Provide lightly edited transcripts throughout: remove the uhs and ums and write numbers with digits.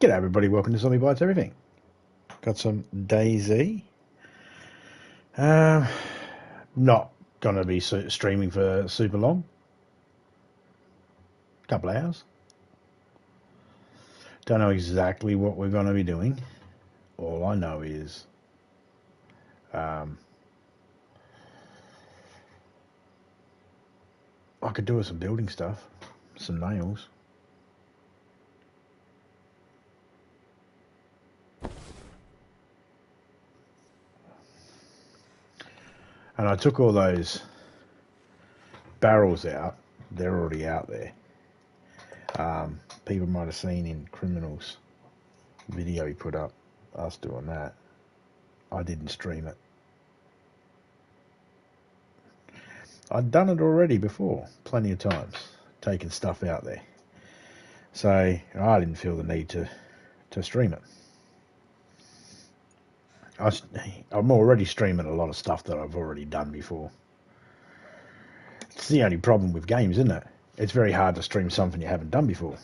G'day everybody, welcome to Zombie Bites Everything. Got some Dayz. Not going to be streaming for super long. Couple of hours. Don't know exactly what we're going to be doing. All I know is I could do with some building stuff. Some nails. And I took all those barrels out. They're already out there. People might have seen in Criminal's video he put up us doing that. I didn't stream it. I'd done it already before, plenty of times, taking stuff out there. So I didn't feel the need to stream it. I'm already streaming a lot of stuff that I've already done before. It's the only problem with games, isn't it? It's very hard to stream something you haven't done before.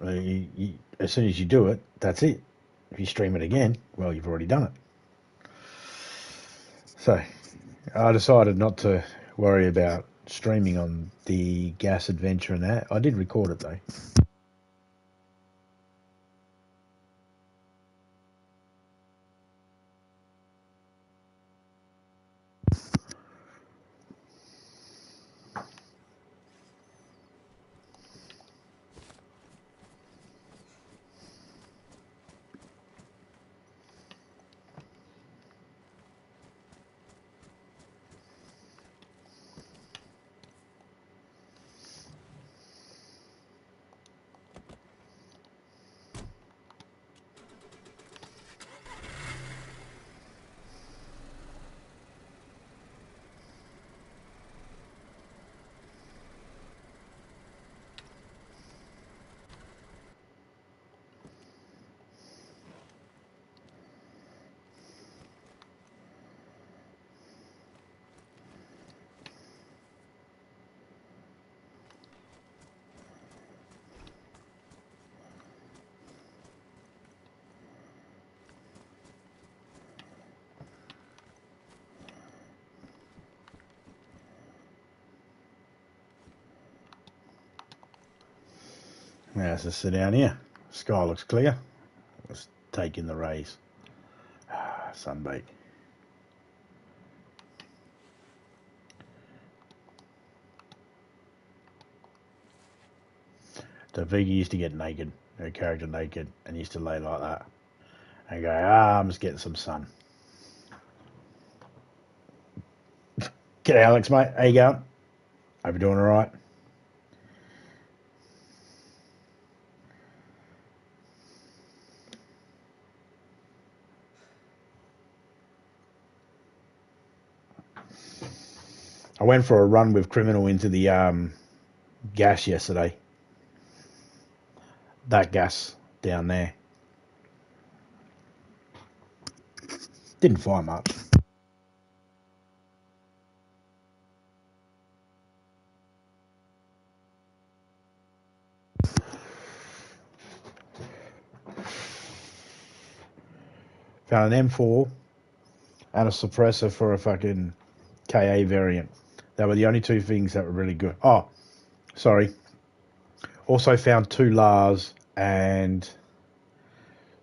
As soon as you do it, that's it. If you stream it again, well, you've already done it. So I decided not to worry about streaming on the gas adventure and that. I did record it though. Now let's just sit down here. Sky looks clear. Let's take in the rays. Sunbake. So Vega used to get naked, her character naked, and used to lay like that. And go, I'm just getting some sun. G'day Alex, mate. How you going? Hope you're doing alright. I went for a run with Criminal into the gas yesterday. That gas down there. Didn't find much. Found an M4 and a suppressor for a fucking KA variant. They were the only two things that were really good. Oh, sorry. Also found 2 LARs and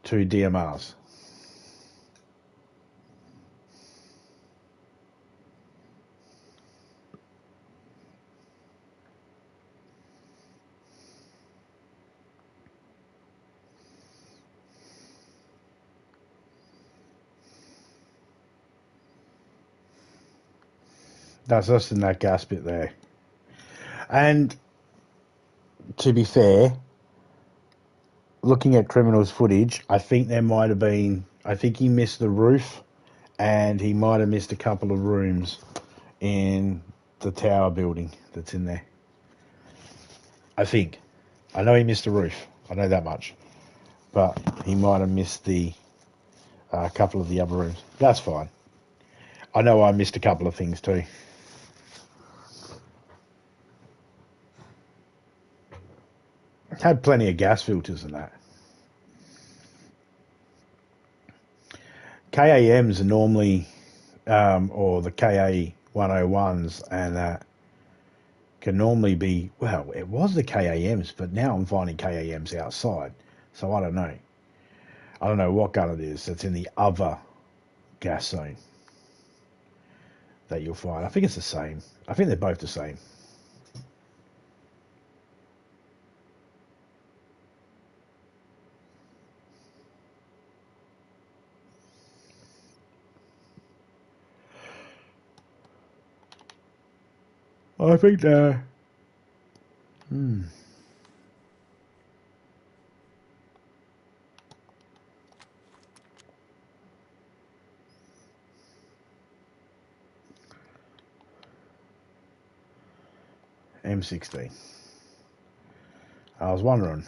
2 DMRs. That's us in that gas bit there. And to be fair, looking at Criminal's footage, I think there might have been, I think he missed the roof and he might have missed a couple of rooms in the tower building that's in there. I think. I know he missed the roof. I know that much. But he might have missed the couple of the other rooms. That's fine. I know I missed a couple of things too. Had plenty of gas filters and that. KAMs are normally, or the KA 101s, and that can normally be, well, it was the KAMs, but now I'm finding KAMs outside. So I don't know. I don't know what gun it is that's in the other gas zone that you'll find. I think it's the same. I think they're both the same. I think they're... M16. I was wondering.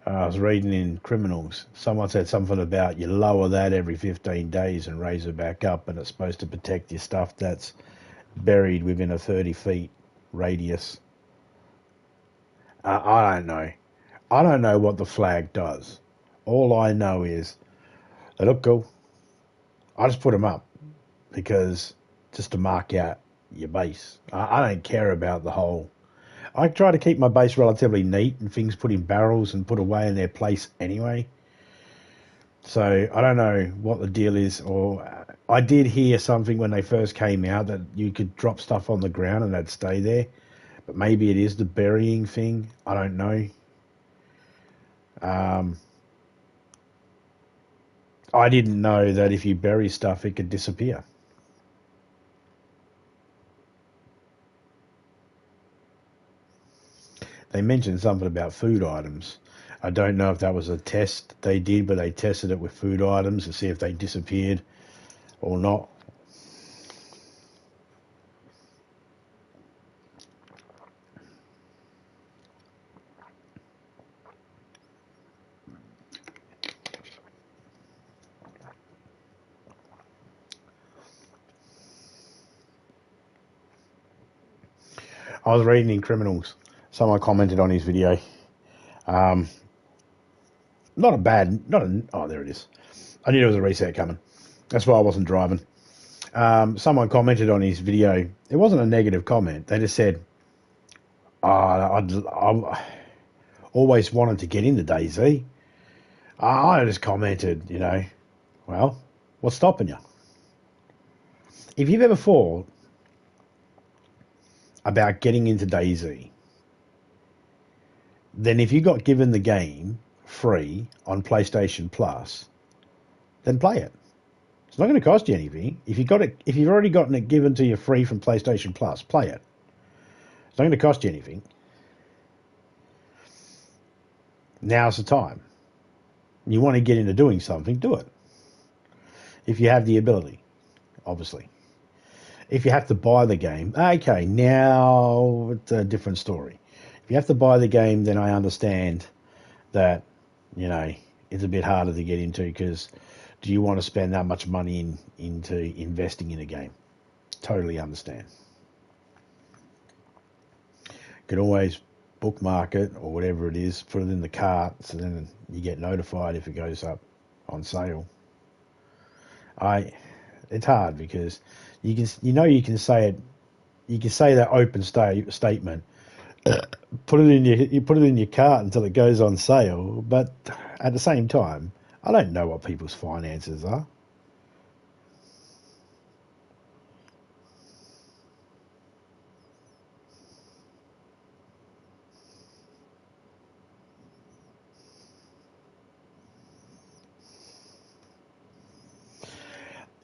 I was reading in Criminals. Someone said something about you lower that every 15 days and raise it back up, and it's supposed to protect your stuff that's buried within a 30 feet radius. I don't know. I don't know what the flag does. All I know is they look cool. I just put them up because just to mark out your base. I don't care about the whole. I try to keep my base relatively neat and things put in barrels and put away in their place anyway. So I don't know what the deal is. Or I did hear something when they first came out that you could drop stuff on the ground and they'd stay there. But maybe it is the burying thing. I don't know. I didn't know that if you bury stuff, it could disappear. They mentioned something about food items. I don't know if that was a test they did, but they tested it with food items to see if they disappeared or not. I was reading in Criminals. Someone commented on his video. Not a bad, oh, there it is. I knew there was a reset coming. That's why I wasn't driving. Someone commented on his video. It wasn't a negative comment. They just said, I always wanted to get into Dayz. I just commented, well, what's stopping you? If you've ever thought about getting into Dayz, then if you got given the game free on PlayStation Plus, then play it. It's not going to cost you anything. If you've already gotten it given to you free from PlayStation Plus, play it. It's not going to cost you anything. Now's the time. You want to get into doing something, do it. If you have the ability, obviously. If you have to buy the game, okay, now it's a different story. If you have to buy the game, then I understand that, it's a bit harder to get into because do you want to spend that much money into investing in a game? Totally understand. You can always bookmark it or whatever it is, put it in the cart, so then you get notified if it goes up on sale. It's hard because you can say it. You can say that open statement. Put it in your cart until it goes on sale. But at the same time, I don't know what people's finances are.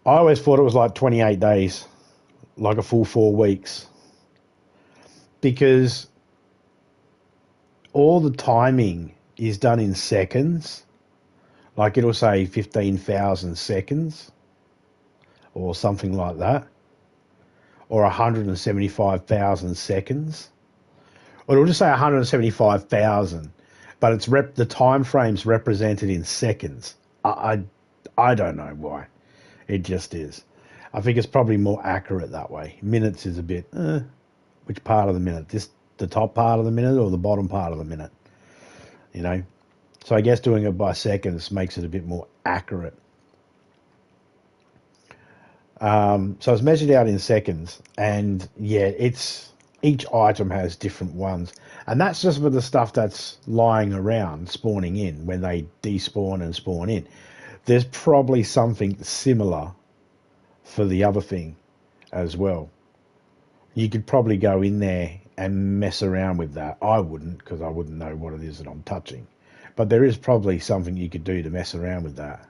I always thought it was like 28 days, like a full 4 weeks, because all the timing is done in seconds. Like it'll say 15,000 seconds or something like that, or 175,000 seconds, or it'll just say 175,000, but it's the time frame's represented in seconds. I don't know why. It just is. I think it's probably more accurate that way. Minutes is a bit, which part of the minute? The top part of the minute or the bottom part of the minute? You know? So I guess doing it by seconds makes it a bit more accurate. So it's measured out in seconds, and yeah, each item has different ones, and that's just for the stuff that's lying around spawning in when they despawn and spawn in. There's probably something similar for the other thing as well. You could probably go in there and mess around with that. I wouldn't, because I wouldn't know what it is that I'm touching. But there is probably something you could do to mess around with that.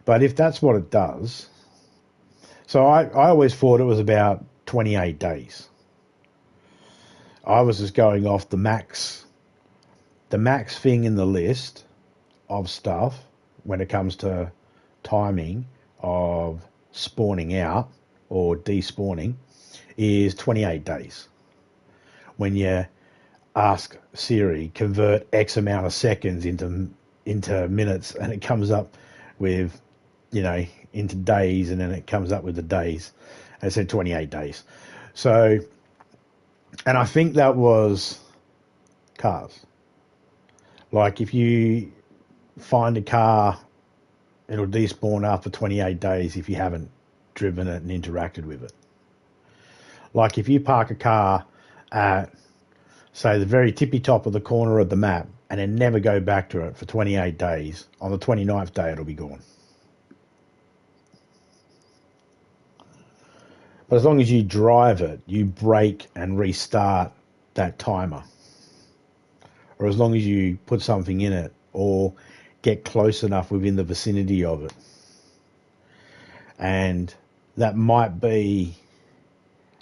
But if that's what it does... So I always thought it was about 28 days. I was just going off the max thing in the list of stuff when it comes to timing of spawning out or despawning is 28 days. When you ask Siri, convert X amount of seconds into minutes, and it comes up with, you know, into days, and then it comes up with the days. And it said 28 days. So, and I think that was cars. Like if you find a car, it'll despawn after 28 days if you haven't driven it and interacted with it. Like if you park a car at, say, the very tippy top of the corner of the map and then never go back to it for 28 days, on the 29th day it'll be gone. But as long as you drive it, you break and restart that timer. Or as long as you put something in it or get close enough within the vicinity of it. And that might be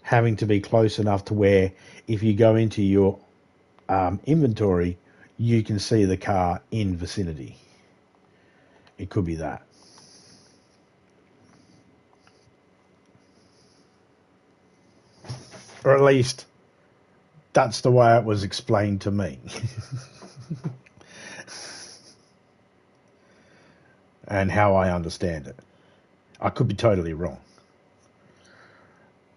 having to be close enough to where if you go into your inventory, you can see the car in vicinity. It could be that. Or at least that's the way it was explained to me. And how I understand it. I could be totally wrong.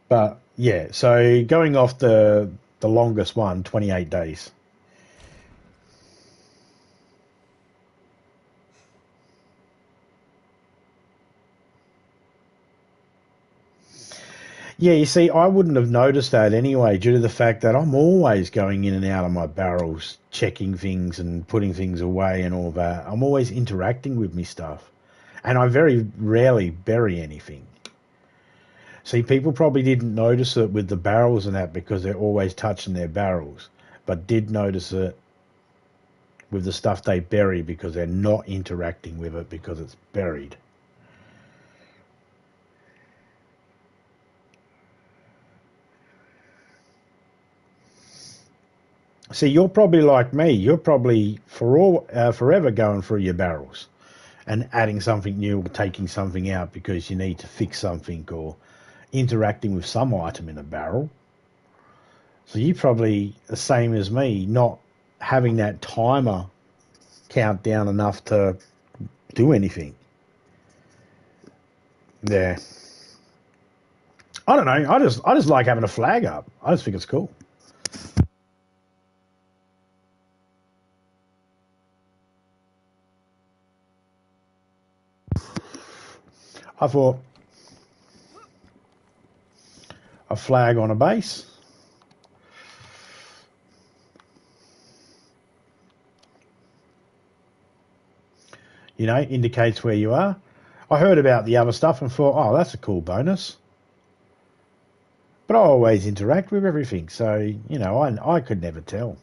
But yeah, so going off the longest one, 28 days. Yeah, you see, I wouldn't have noticed that anyway, due to the fact that I'm always going in and out of my barrels, checking things and putting things away and all that. I'm always interacting with me stuff. And I very rarely bury anything. See, people probably didn't notice it with the barrels and that because they're always touching their barrels, but did notice it with the stuff they bury because they're not interacting with it because it's buried. See, you're probably like me. You're probably forever going through your barrels and adding something new or taking something out because you need to fix something or interacting with some item in a barrel. So you're probably the same as me, not having that timer count down enough to do anything. Yeah. I don't know. I just like having a flag up. I just think it's cool. I thought a flag on a base. You know, indicates where you are. I heard about the other stuff and thought, oh, that's a cool bonus. But I always interact with everything, so, you know, I could never tell.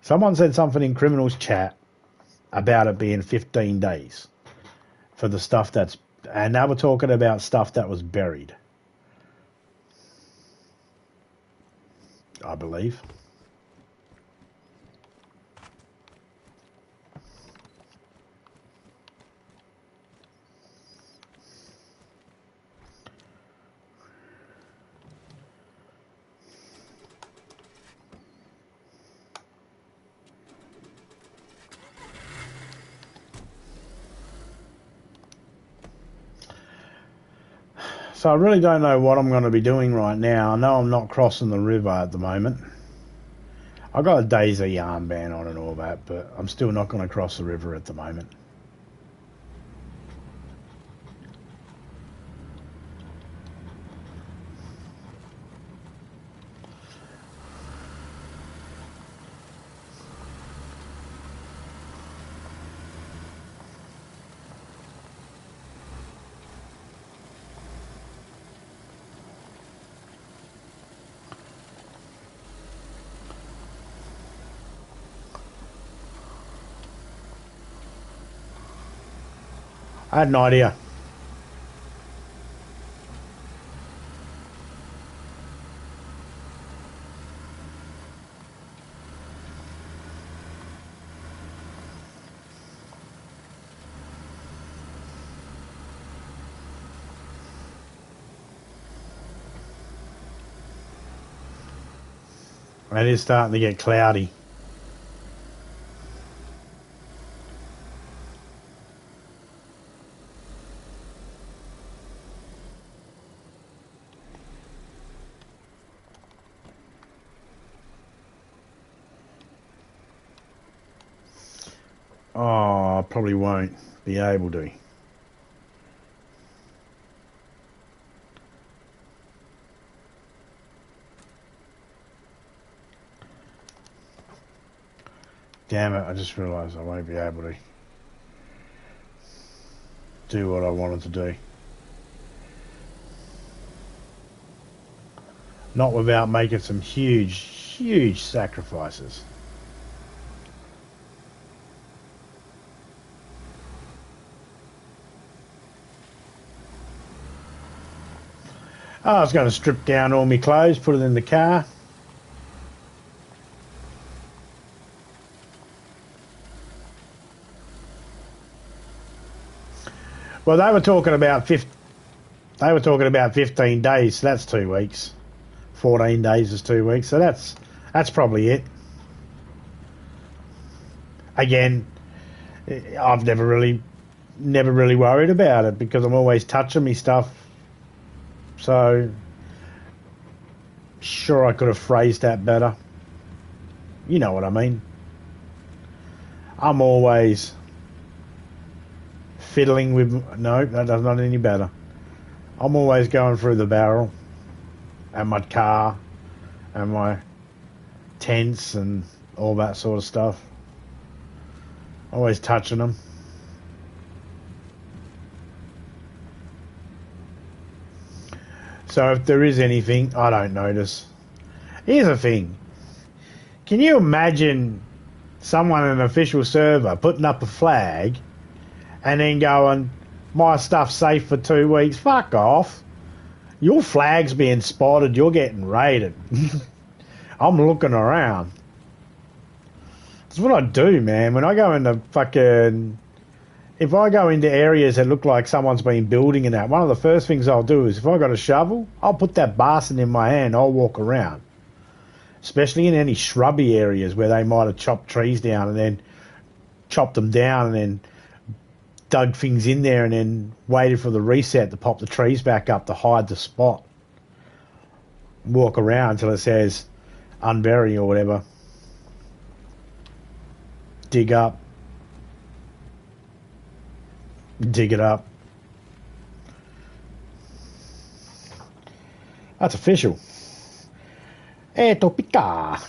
Someone said something in Criminals chat about it being 15 days for the stuff that's... And now we're talking about stuff that was buried, I believe. So I really don't know what I'm going to be doing right now. I know I'm not crossing the river at the moment. I got a Dayz armband on and all that, but I'm still not going to cross the river at the moment. I had an idea. It is starting to get cloudy. Oh, I probably won't be able to. Damn it, I just realised I won't be able to do what I wanted to do. Not without making some huge sacrifices. I was going to strip down all my clothes, put it in the car. Well, they were talking about 15 days, so that's 2 weeks. 14 days is 2 weeks, so that's probably it. Again, I've never really worried about it because I'm always touching me stuff. So, sure, I could have phrased that better. You know what I mean. I'm always fiddling with... No, that's not any better. I'm always going through the barrel and my car and my tents and all that sort of stuff. Always touching them. So if there is anything, I don't notice. Here's the thing. Can you imagine someone in an official server putting up a flag and then going, my stuff's safe for 2 weeks? Fuck off. Your flag's being spotted. You're getting raided. I'm looking around. That's what I do, man. When I go into fucking... If I go into areas that look like someone's been building and that, one of the first things I'll do is if I got a shovel, I'll put that bastard in my hand. I'll walk around. Especially in any shrubby areas where they might have chopped trees down and then chopped them down and then dug things in there and then waited for the reset to pop the trees back up to hide the spot. Walk around until it says unbury or whatever. Dig up. Dig it up. That's official. Eto pica.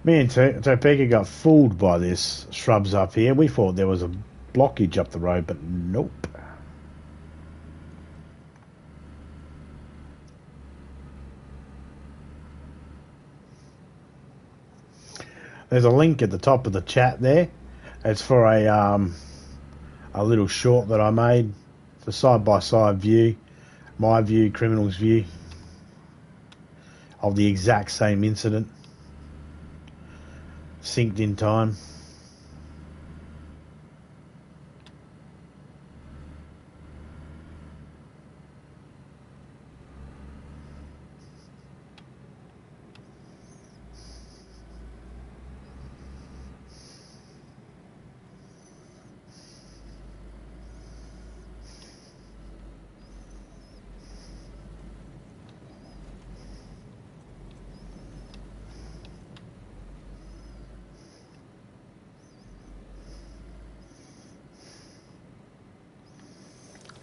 Me and Topeka got fooled by this shrubs up here. We thought there was a blockage up the road, but nope. There's a link at the top of the chat there. It's for a little short that I made. It's a side-by-side view. My view, criminal's view. Of the exact same incident. Synced in time.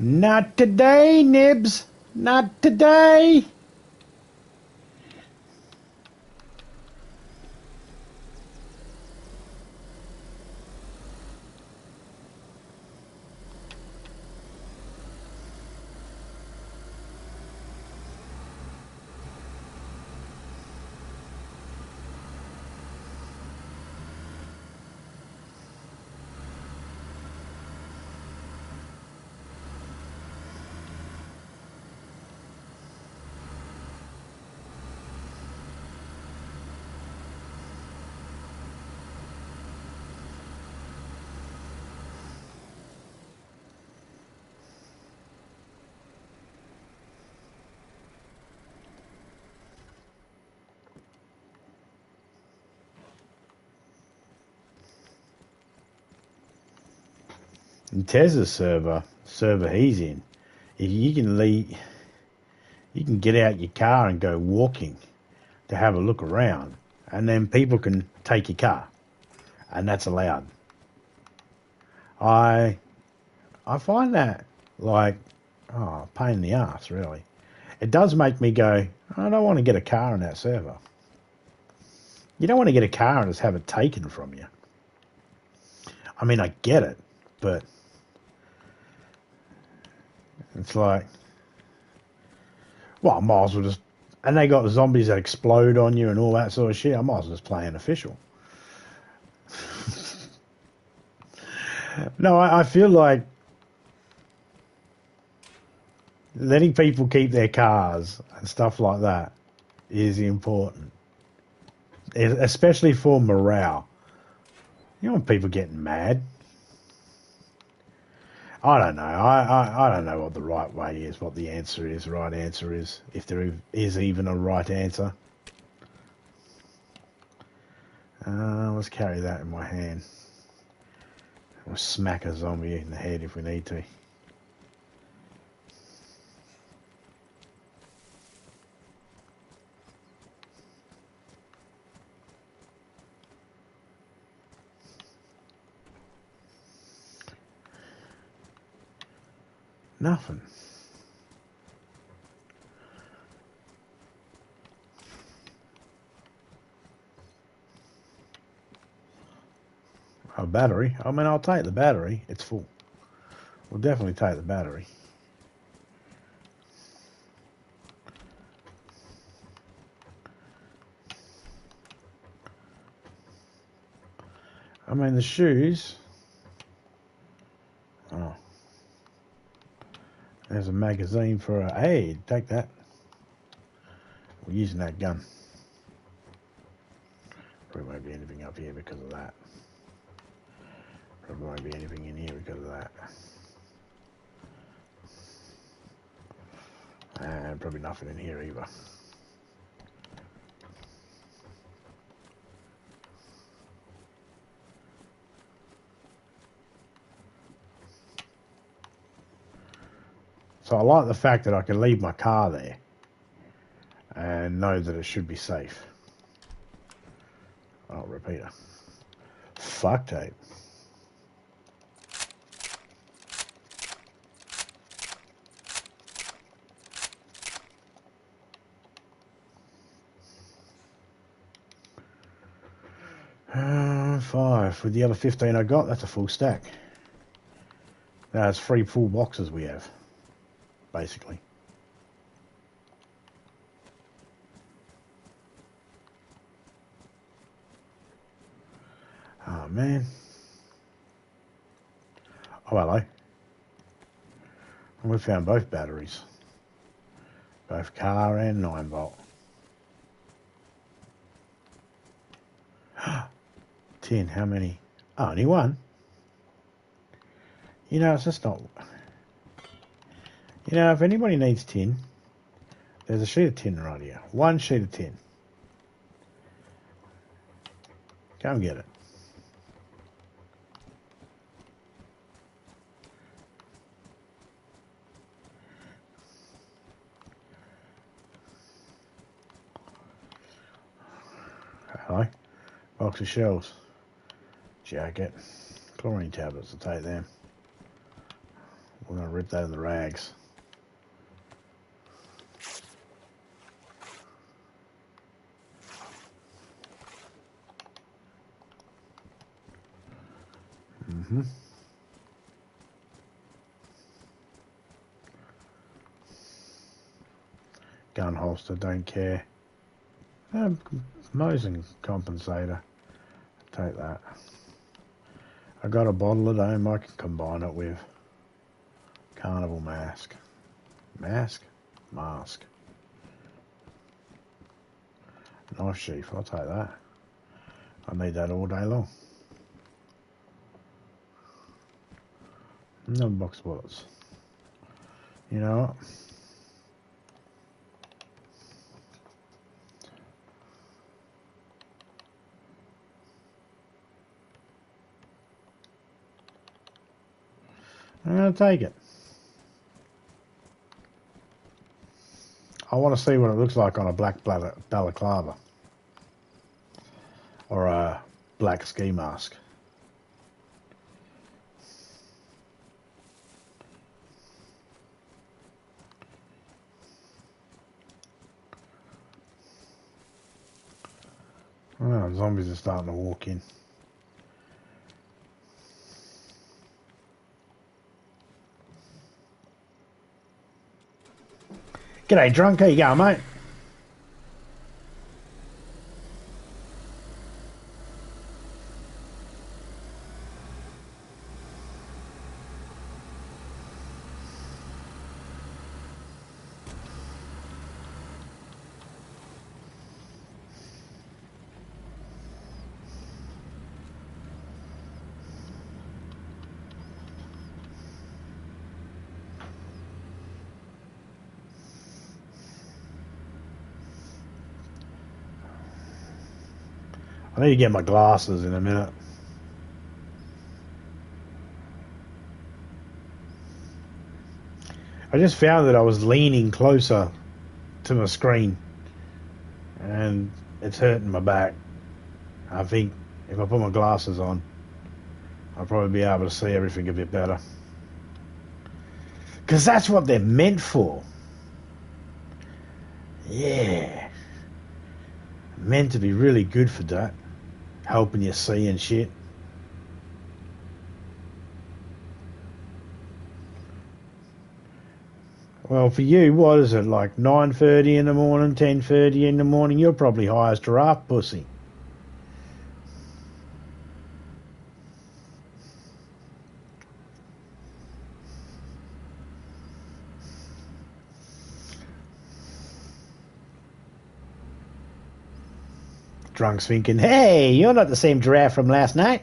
Not today, Nibs. Not today. In Tez's server he's in, you can leave, you can get out your car and go walking to have a look around, and then people can take your car, and that's allowed. I find that like pain in the ass, really. It does make me go, I don't want to get a car in that server. You don't want to get a car and just have it taken from you. I mean, I get it, but it's like, well, I might as well just... And they got zombies that explode on you and all that sort of shit. I might as well just play an official. No, I feel like letting people keep their cars and stuff like that is important. Especially for morale. You don't want people getting mad. I don't know. I don't know what the right way is, what the answer is, right answer is, if there is even a right answer. Let's carry that in my hand. We'll smack a zombie in the head if we need to. Nothing. A battery? I mean, I'll take the battery. It's full. We'll definitely take the battery. I mean, the shoes... Oh. There's a magazine for a... Hey, take that. We're using that gun. Probably won't be anything up here because of that. Probably won't be anything in here because of that. And probably nothing in here either. So I like the fact that I can leave my car there and know that it should be safe. Oh, repeater. Fuck tape. Five. With the other 15 I got, that's a full stack. That's 3 full boxes we have, basically. Oh, man. Oh, hello. And we found both batteries. Both car and 9 volt. 10, how many? Oh, only one. You know, it's just not... You know, if anybody needs tin, there's a sheet of tin right here. One sheet of tin. Go and get it. Hello. Box of shells. Jacket. Chlorine tablets, I'll take them. We're going to rip that in the rags. Gun holster, don't care. Motion compensator. Take that. I got a bottle at home I can combine it with. Carnival mask. Mask? Mask. Knife sheath, I'll take that. I need that all day long. No box bullets. You know what? I'm going to take it. I want to see what it looks like on a black balaclava. Or a black ski mask. Oh, zombies are starting to walk in. G'day, drunk. How you going, mate? I need to get my glasses in a minute. I just found that I was leaning closer to my screen and it's hurting my back. I think if I put my glasses on, I'll probably be able to see everything a bit better. Because that's what they're meant for. Yeah. Meant to be really good for that. Helping you see and shit. Well, for you, what is it, like 9:30 in the morning, 10:30 in the morning? You're probably high as giraffe pussy. Drunk's thinking, hey, you're not the same giraffe from last night.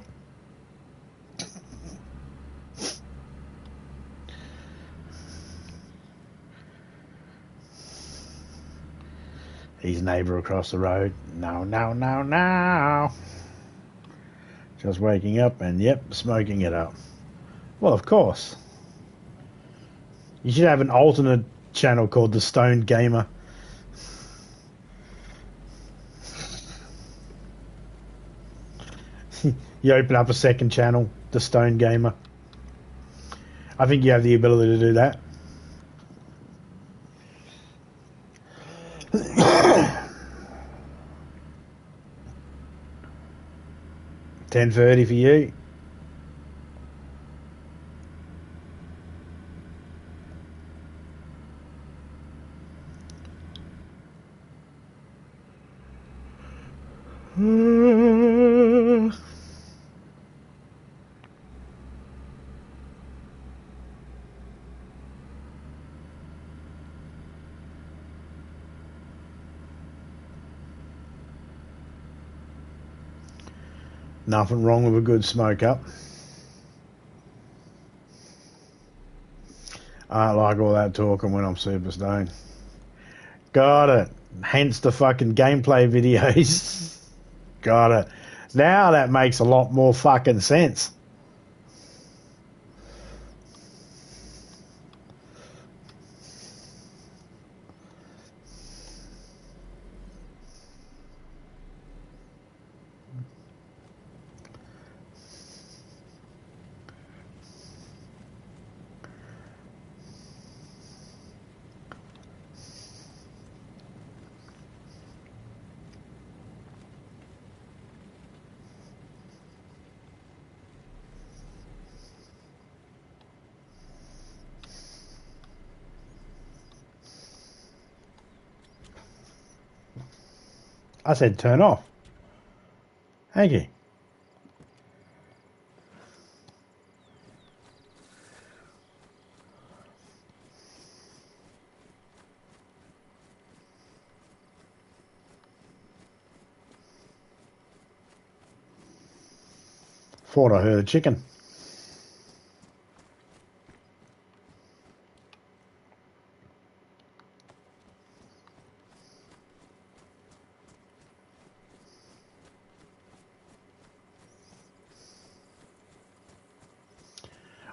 His neighbour across the road. No, no, no, no. Just waking up and, yep, smoking it up. Well, of course. You should have an alternate channel called The Stoned Gamer. You open up a second channel, The Stoned Gamer. I think you have the ability to do that. $10.30 for you. Nothing wrong with a good smoke up. I don't like all that talking when I'm super stoned. Got it. Hence the fucking gameplay videos. Got it. Now that makes a lot more fucking sense. I said turn off. Thank you. Thought I heard a chicken.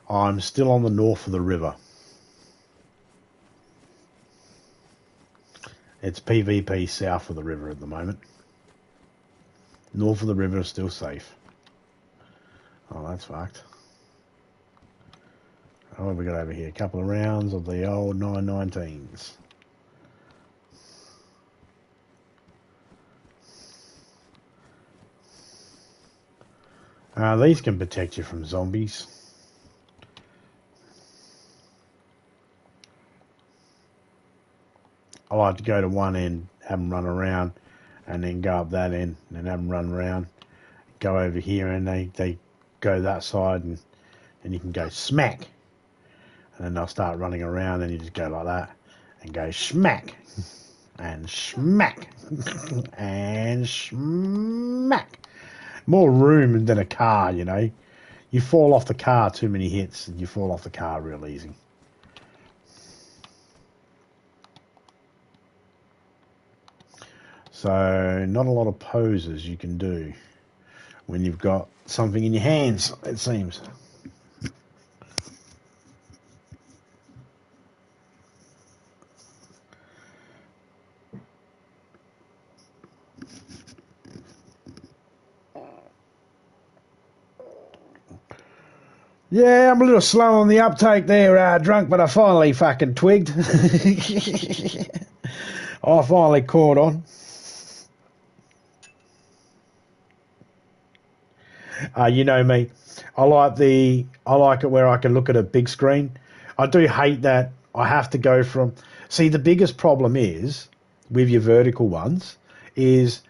I'm still on the north of the river. It's PvP south of the river at the moment. North of the river is still safe. Oh, that's fucked. Oh, what have we got over here? A couple of rounds of the old 919s. These can protect you from zombies. I like to go to one end, have them run around, and then go up that end, and then have them run around, go over here, and they go that side, and you can go smack. And then they'll start running around, and you just go like that, and go smack, and smack, and smack. More room than a car, you know. You fall off the car too many hits, and you fall off the car real easy. So not a lot of poses you can do when you've got something in your hands, it seems. Yeah, I'm a little slow on the uptake there, drunk, but I finally fucking twigged. I finally caught on. You know me. I like it where I can look at a big screen. I do hate that I have to go from. See, the biggest problem is with your vertical ones is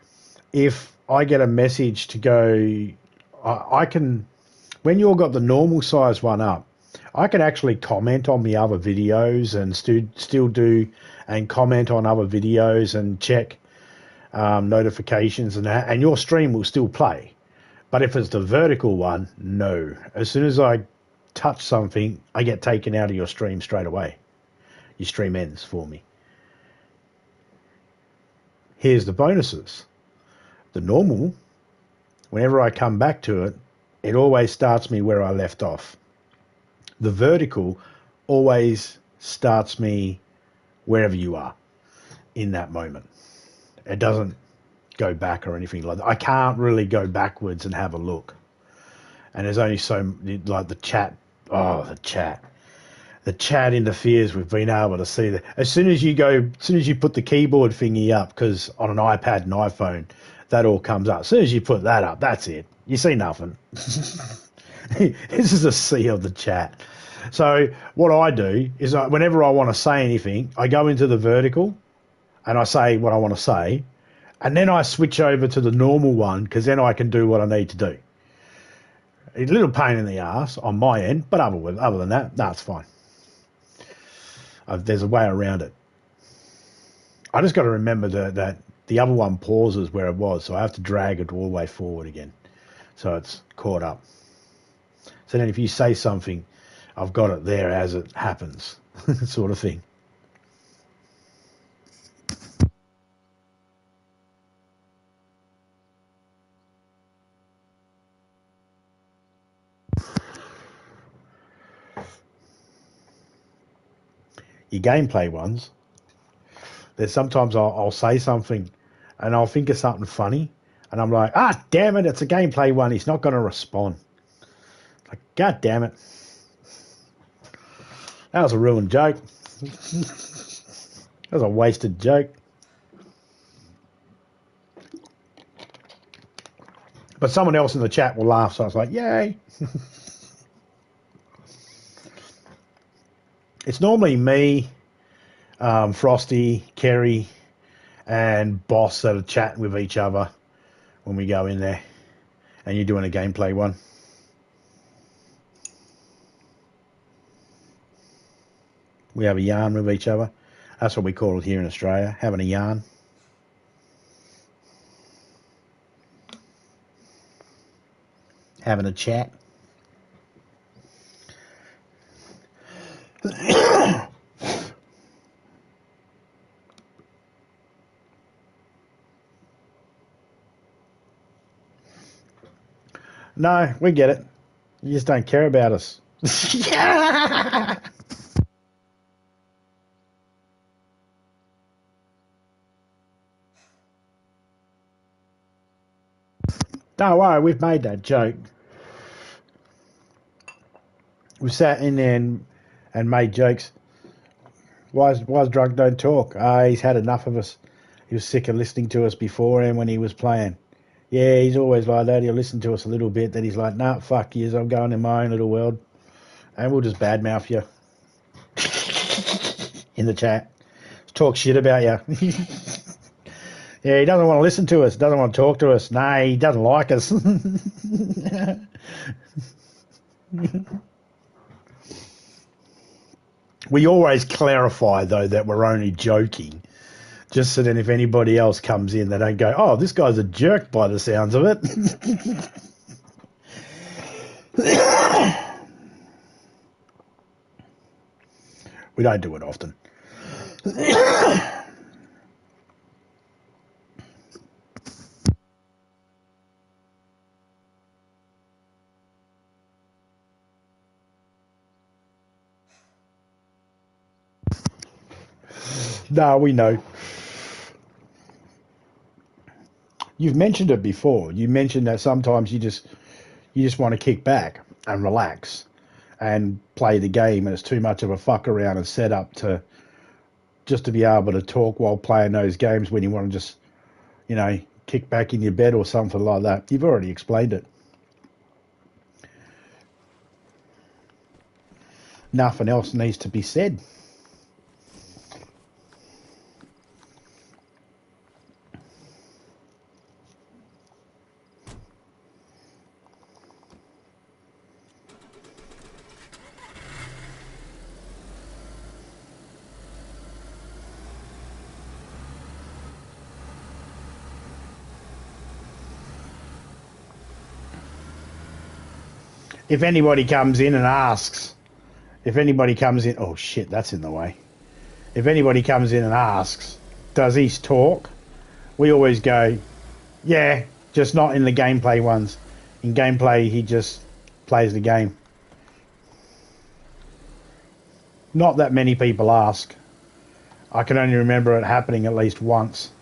if I get a message to go, I can. When you've got the normal size one up, I can actually comment on the other videos and still do and comment on other videos and check notifications and that, and your stream will still play. But if it's the vertical one, no. As soon as I touch something, I get taken out of your stream straight away. Your stream ends for me. Here's the bonuses. The normal, whenever I come back to it, it always starts me where I left off. The vertical always starts me wherever you are in that moment. It doesn't go back or anything like that. I can't really go backwards and have a look. And there's only so, like the chat, the chat interferes with being able to see that. As soon as you put the keyboard thingy up, because on an iPad and iPhone, that all comes up. As soon as you put that up, that's it. You see nothing. This is a sea of the chat. So what I do is whenever I want to say anything, I go into the vertical and I say what I want to say, and then I switch over to the normal one because then I can do what I need to do. A little pain in the ass on my end, but other than that, that's fine. There's a way around it. I just got to remember that the other one pauses where it was, so I have to drag it all the way forward again So it's caught up. So then if you say something, I've got it there as it happens, sort of thing. Your gameplay ones, there's sometimes I'll say something and I'll think of something funny and I'm like, damn it, it's a gameplay one. He's not going to respond. Like, God damn it. That was a ruined joke. That was a wasted joke. But someone else in the chat will laugh, so I was like, yay. It's normally me, Frosty, Kerry, and Boss that are chatting with each other when we go in there. And you're doing a gameplay one. We have a yarn with each other. That's what we call it here in Australia, having a yarn. Having a chat. No, we get it. You just don't care about us. Don't worry, we've made that joke. We sat in there and made jokes. Why is Drunk Don't Talk? He's had enough of us. He was sick of listening to us before and when he was playing. Yeah, he's always like that. He'll listen to us a little bit. Then he's like, nah, fuck yous. I'm going in my own little world. And we'll just badmouth you. In the chat. Talk shit about you. Yeah, he doesn't want to listen to us. Doesn't want to talk to us. No, he doesn't like us. We always clarify, though, that we're only joking. Just so then if anybody else comes in, they don't go, oh, this guy's a jerk by the sounds of it. We don't do it often. No, we know. You've mentioned it before. You mentioned that sometimes you just want to kick back and relax and play the game, and it's too much of a fuck around and set up to just to be able to talk while playing those games when you want to just, kick back in your bed or something like that. You've already explained it. Nothing else needs to be said. If anybody comes in and asks, oh shit, that's in the way. If anybody comes in and asks, does he talk? We always go, yeah, just not in the gameplay ones. In gameplay, he just plays the game. Not that many people ask. I can only remember it happening at least once.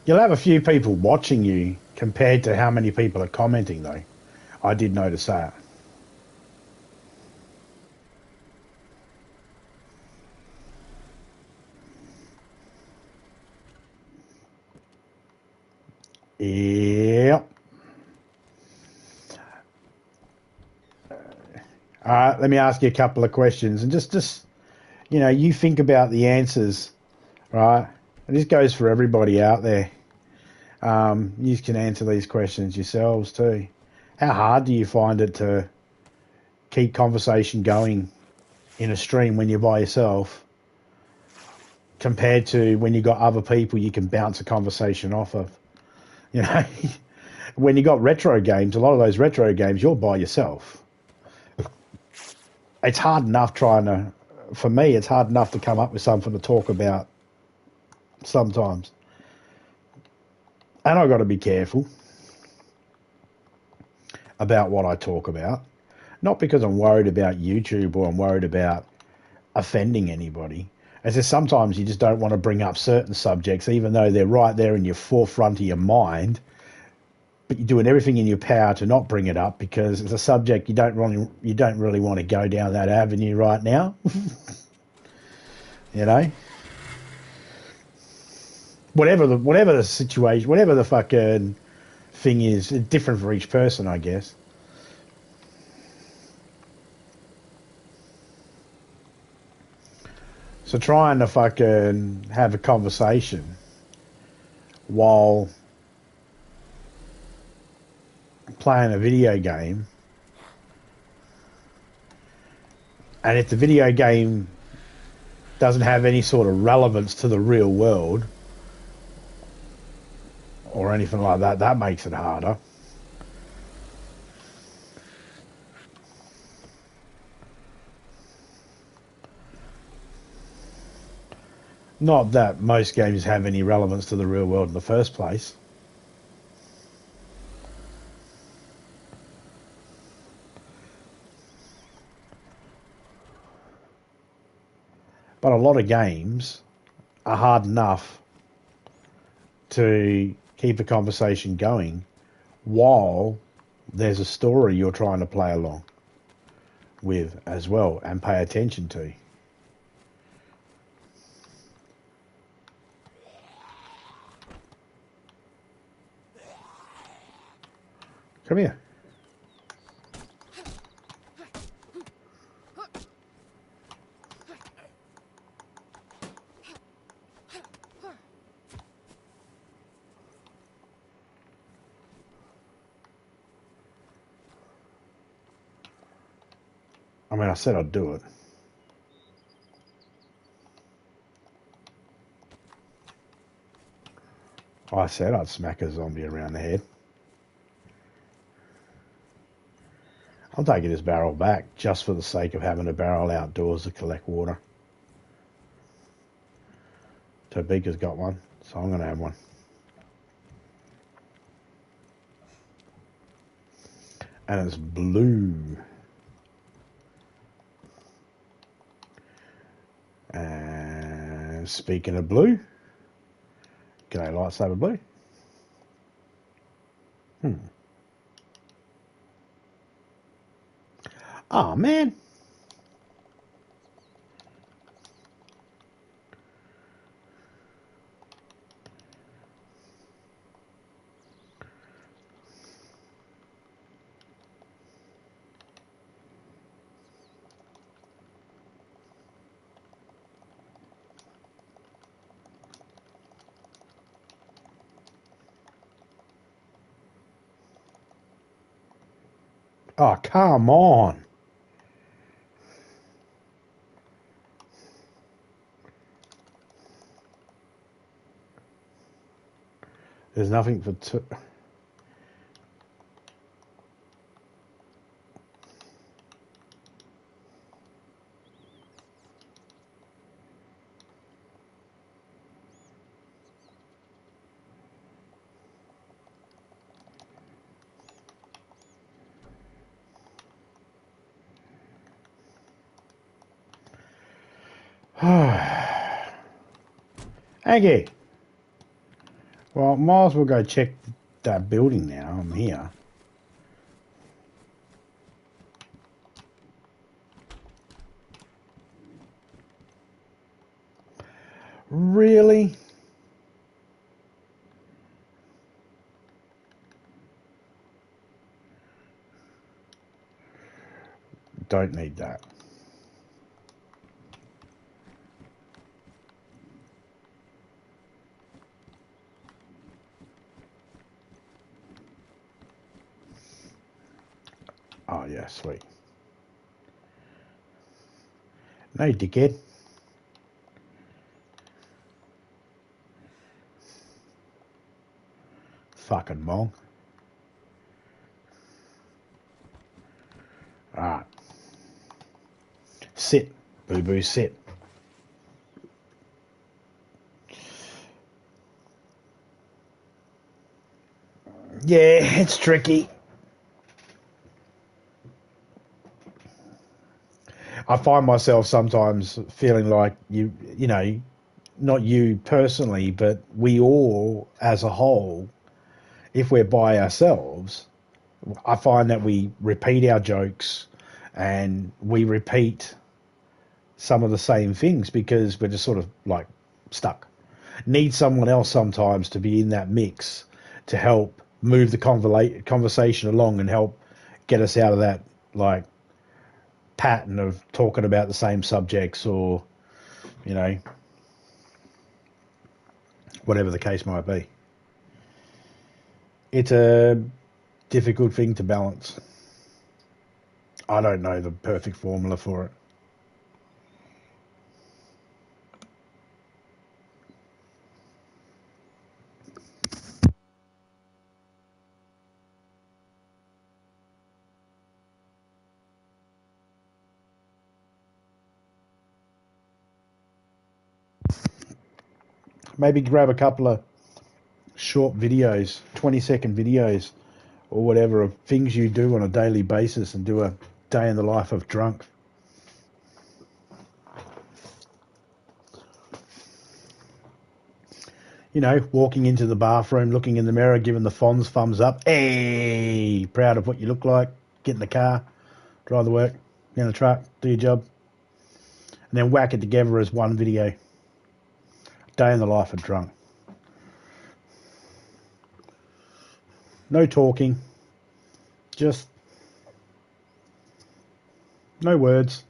You'll have a few people watching you compared to how many people are commenting, though. I did notice that. Yep. All right, let me ask you a couple of questions. And just you think about the answers, right? And this goes for everybody out there. You can answer these questions yourselves too. How hard do you find it to keep conversation going in a stream when you're by yourself compared to when you got other people you can bounce a conversation off of? You know, when you got retro games, a lot of those retro games, you're by yourself. It's hard enough for me, it's hard enough to come up with something to talk about sometimes. And I've got to be careful about what I talk about. Not because I'm worried about YouTube or I'm worried about offending anybody. It's just sometimes you just don't want to bring up certain subjects, even though they're right there in your forefront of your mind. But you're doing everything in your power to not bring it up because it's a subject you don't really want to go down that avenue right now. You know, whatever the situation, whatever the fucking thing is, it's different for each person, I guess. So trying to fucking have a conversation while playing a video game, and if the video game doesn't have any sort of relevance to the real world or anything like that, that makes it harder. Not that most games have any relevance to the real world in the first place. But a lot of games are hard enough to keep a conversation going while there's a story you're trying to play along with as well and pay attention to. Come here. I mean, I said I'd do it. I said I'd smack a zombie around the head. I'm taking this barrel back just for the sake of having a barrel outdoors to collect water. Topeka's got one, so I'm going to have one. And it's blue. And speaking of blue, g'day lightsaber blue. Oh man. Oh, come on. There's nothing for two. Aggie. Well, might as well go check that building now. I'm here. Really? Don't need that. Oh, yeah, sweet. No, dickhead. Fucking mong. Alright. Sit. Boo-boo, sit. Yeah, it's tricky. I find myself sometimes feeling like you know, not you personally, but we all as a whole, if we're by ourselves, I find that we repeat our jokes and we repeat some of the same things because we're just sort of like stuck. Need someone else sometimes to be in that mix to help move the conversation along and help get us out of that like pattern of talking about the same subjects or, you know, whatever the case might be. It's a difficult thing to balance. I don't know the perfect formula for it. Maybe grab a couple of short videos, 20-second videos or whatever of things you do on a daily basis and do a day in the life of drunk. You know, walking into the bathroom, looking in the mirror, giving the Fonz thumbs up. Hey, proud of what you look like. Get in the car, drive to work, get in the truck, do your job. And then whack it together as one video. Day in the life of drunk. No talking. Just no words.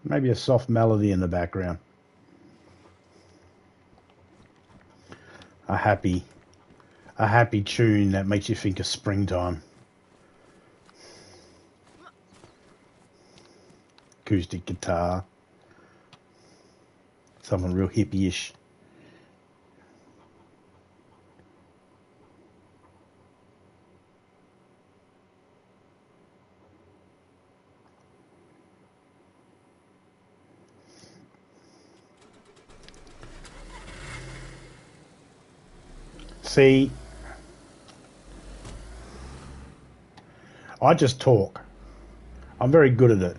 Maybe a soft melody in the background. A happy tune that makes you think of springtime. Acoustic guitar. Something real hippie-ish. See, I just talk. I'm very good at it.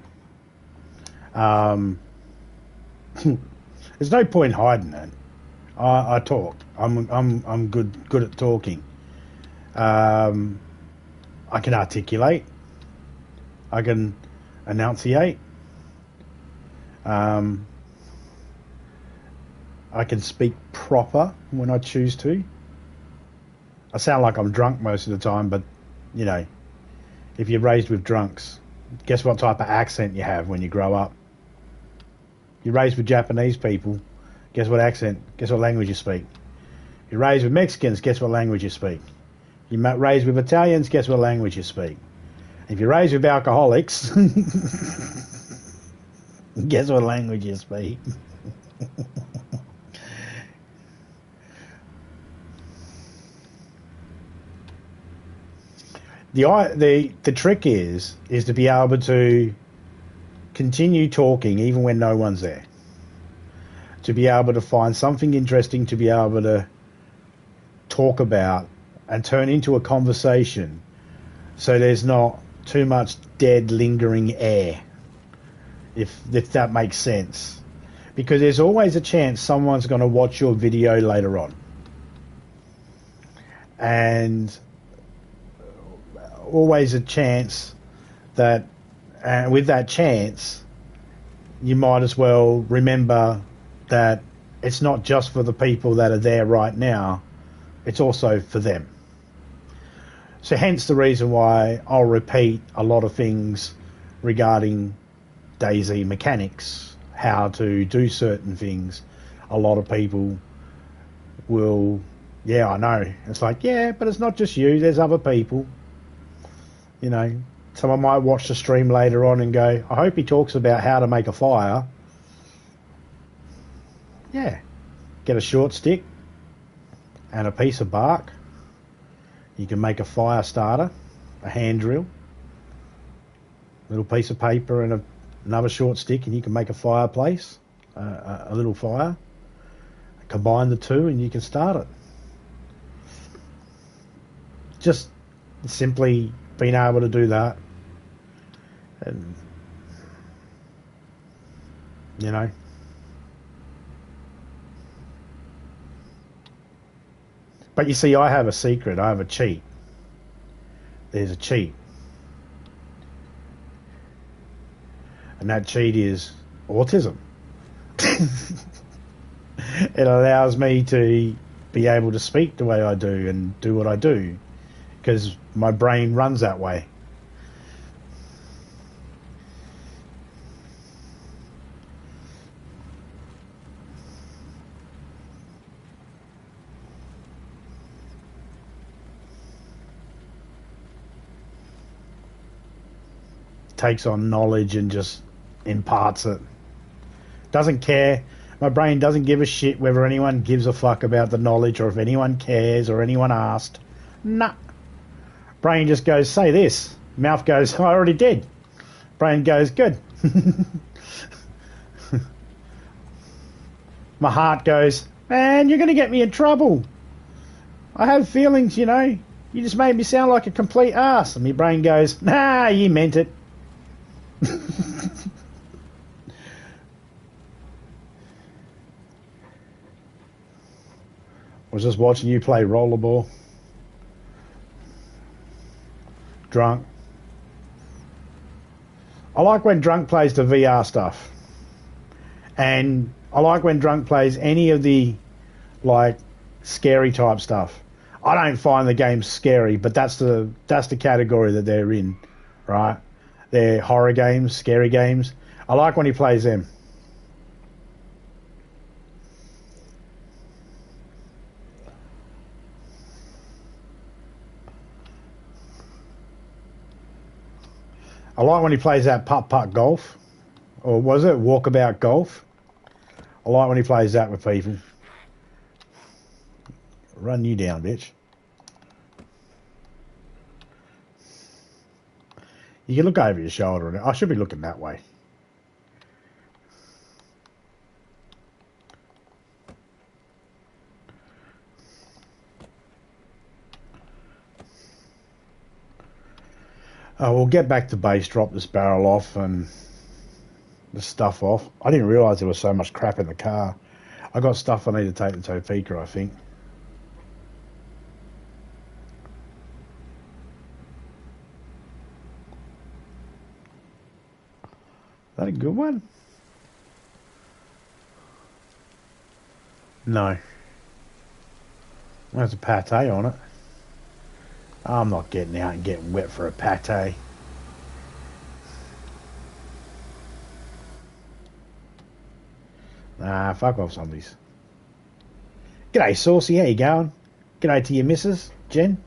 There's no point hiding it. I talk. I'm good at talking. I can articulate. I can enunciate. I can speak proper when I choose to. I sound like I'm drunk most of the time, but, you know, if you're raised with drunks, guess what type of accent you have when you grow up? You're raised with Japanese people, guess what language you speak? You're raised with Mexicans, guess what language you speak? You're raised with Italians, guess what language you speak? If you're raised with alcoholics, guess what language you speak? The trick is to be able to continue talking even when no one's there. To be able to find something interesting to be able to talk about and turn into a conversation so there's not too much dead lingering air, if that makes sense. Because there's always a chance someone's going to watch your video later on. And always a chance that, and with that chance, you might as well remember that it's not just for the people that are there right now, it's also for them. So hence the reason why I'll repeat a lot of things regarding Dayz mechanics, how to do certain things. A lot of people will, yeah, I know. It's like, yeah, but it's not just you, there's other people. You know, someone might watch the stream later on and go, I hope he talks about how to make a fire. Yeah. Get a short stick and a piece of bark. You can make a fire starter, a hand drill, a little piece of paper and another short stick, and you can make a fireplace, a little fire. Combine the two and you can start it. Just simply being able to do that. And, you know. But you see, I have a secret. I have a cheat. There's a cheat. And that cheat is autism. It allows me to be able to speak the way I do and do what I do because my brain runs that way. Takes on knowledge and just imparts it. Doesn't care. My brain doesn't give a shit whether anyone gives a fuck about the knowledge or if anyone cares or anyone asked. Nah. Brain just goes, say this. Mouth goes, I already did. Brain goes, good. My heart goes, man, you're going to get me in trouble. I have feelings, you know. You just made me sound like a complete ass. And my brain goes, nah, you meant it. I was just watching you play rollerball. Drunk. I like when Drunk plays the VR stuff. And I like when Drunk plays any of the, like, scary type stuff. I don't find the games scary, but that's the category that they're in, right? They're horror games, scary games. I like when he plays them. I like when he plays that putt-putt golf. Or was it walkabout golf? I like when he plays that with people. Run you down, bitch. You can look over your shoulder. And I should be looking that way. We'll get back to base, drop this barrel off and the stuff off. I didn't realise there was so much crap in the car. I got stuff I need to take to Topeka, I think. Is that a good one? No. There's a pate on it. I'm not getting out and getting wet for a pate. Nah, fuck off, zombies. G'day, Saucy. How you going? G'day to your missus, Jen.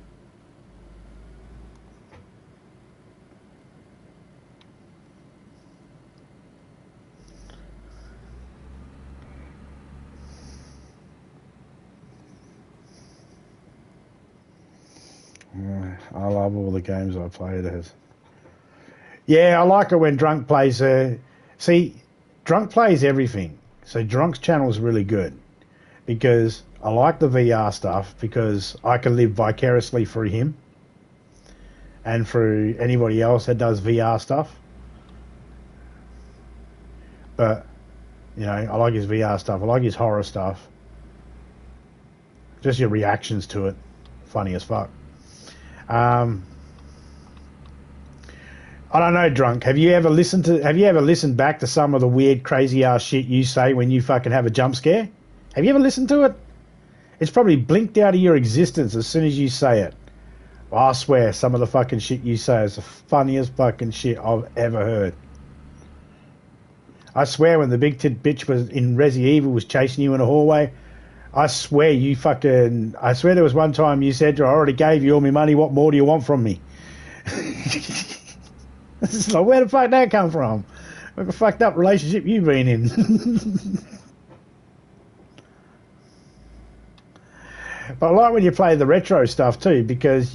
I love all the games I played as. Yeah, I like it when Drunk plays. See, Drunk plays everything. So Drunk's channel is really good because I like the VR stuff because I can live vicariously through him and through anybody else that does VR stuff. But, you know, I like his VR stuff. I like his horror stuff. Just your reactions to it. Funny as fuck. I don't know, Drunk. Have you ever listened back to some of the weird, crazy ass shit you say when you fucking have a jump scare? Have you ever listened to it? It's probably blinked out of your existence as soon as you say it. Well, I swear, some of the fucking shit you say is the funniest fucking shit I've ever heard. I swear, when the big tit bitch was in Resi Evil was chasing you in a hallway, I swear there was one time you said, I already gave you all my money, what more do you want from me? It's like, where the fuck that come from? What a fucked up relationship you been in? But I like when you play the retro stuff too, because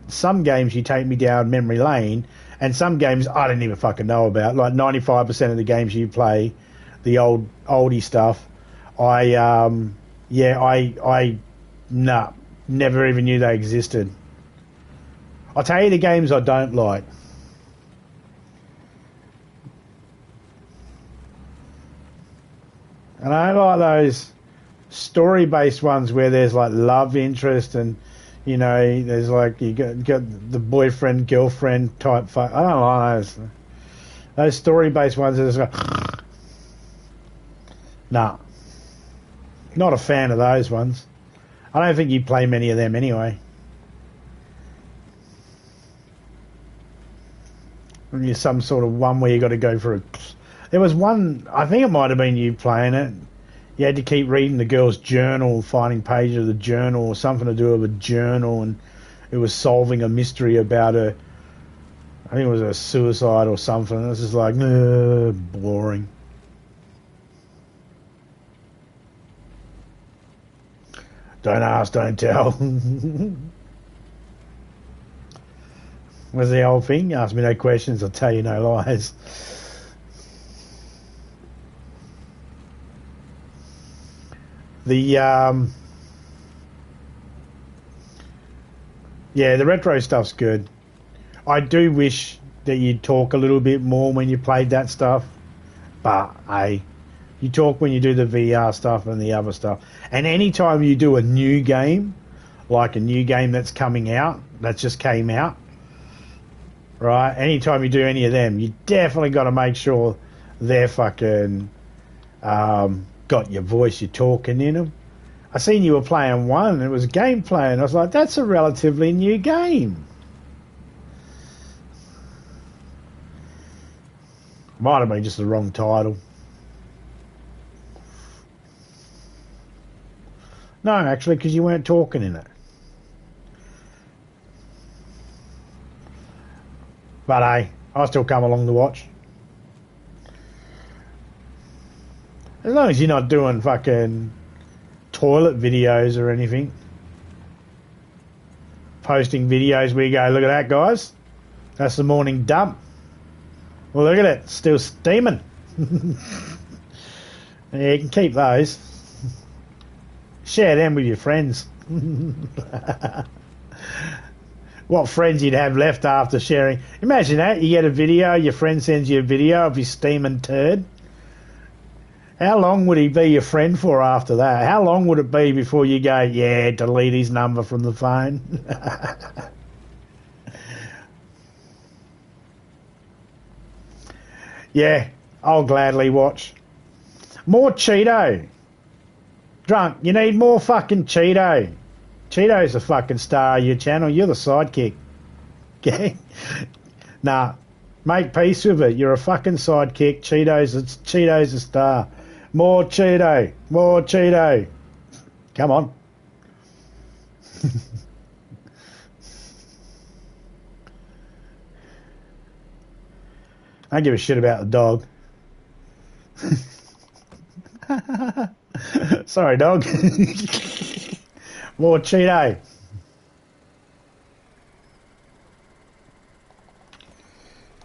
some games you take me down memory lane, and some games I didn't even fucking know about. Like 95% of the games you play, the oldie stuff, nah, never even knew they existed. I'll tell you the games I don't like. And I don't like those story-based ones where there's like love interest and, you know, there's like you got the boyfriend girlfriend type fuck. I don't like those story-based ones. That just go, nah, not a fan of those ones. I don't think you play many of them anyway. And you're some sort of one where you got to go for a. There was one, I think it might have been you playing it. You had to keep reading the girl's journal, finding pages of the journal, or something to do with a journal, and it was solving a mystery about her. I think it was a suicide or something. It was just like, boring. Don't ask, don't tell. Was the whole thing? Ask me no questions, I'll tell you no lies. The the retro stuff's good. I do wish that you'd talk a little bit more when you played that stuff, but you talk when you do the VR stuff and the other stuff. And anytime you do a new game, like a new game that's coming out, that just came out, right? Anytime you do any of them, you definitely got to make sure they're fucking got your voice, you're talking in them. I seen you were playing one, and it was gameplay, and I was like, that's a relatively new game. Might have been just the wrong title. No, actually, because you weren't talking in it. But hey, I still come along to watch. As long as you're not doing fucking toilet videos or anything. Posting videos where you go, look at that, guys. That's the morning dump. Well, look at it. Still steaming. Yeah, you can keep those. Share them with your friends. What friends you'd have left after sharing. Imagine that. You get a video, your friend sends you a video of his steaming turd. How long would he be your friend for after that? How long would it be before you go, yeah, delete his number from the phone? Yeah, I'll gladly watch. More Cheeto. Drunk, you need more fucking Cheeto. Cheeto's the fucking star of your channel. You're the sidekick. Okay? Nah, make peace with it. You're a fucking sidekick. Cheeto's a star. More Cheeto. More Cheeto. Come on. I don't give a shit about the dog. Sorry, dog. More Cheeto.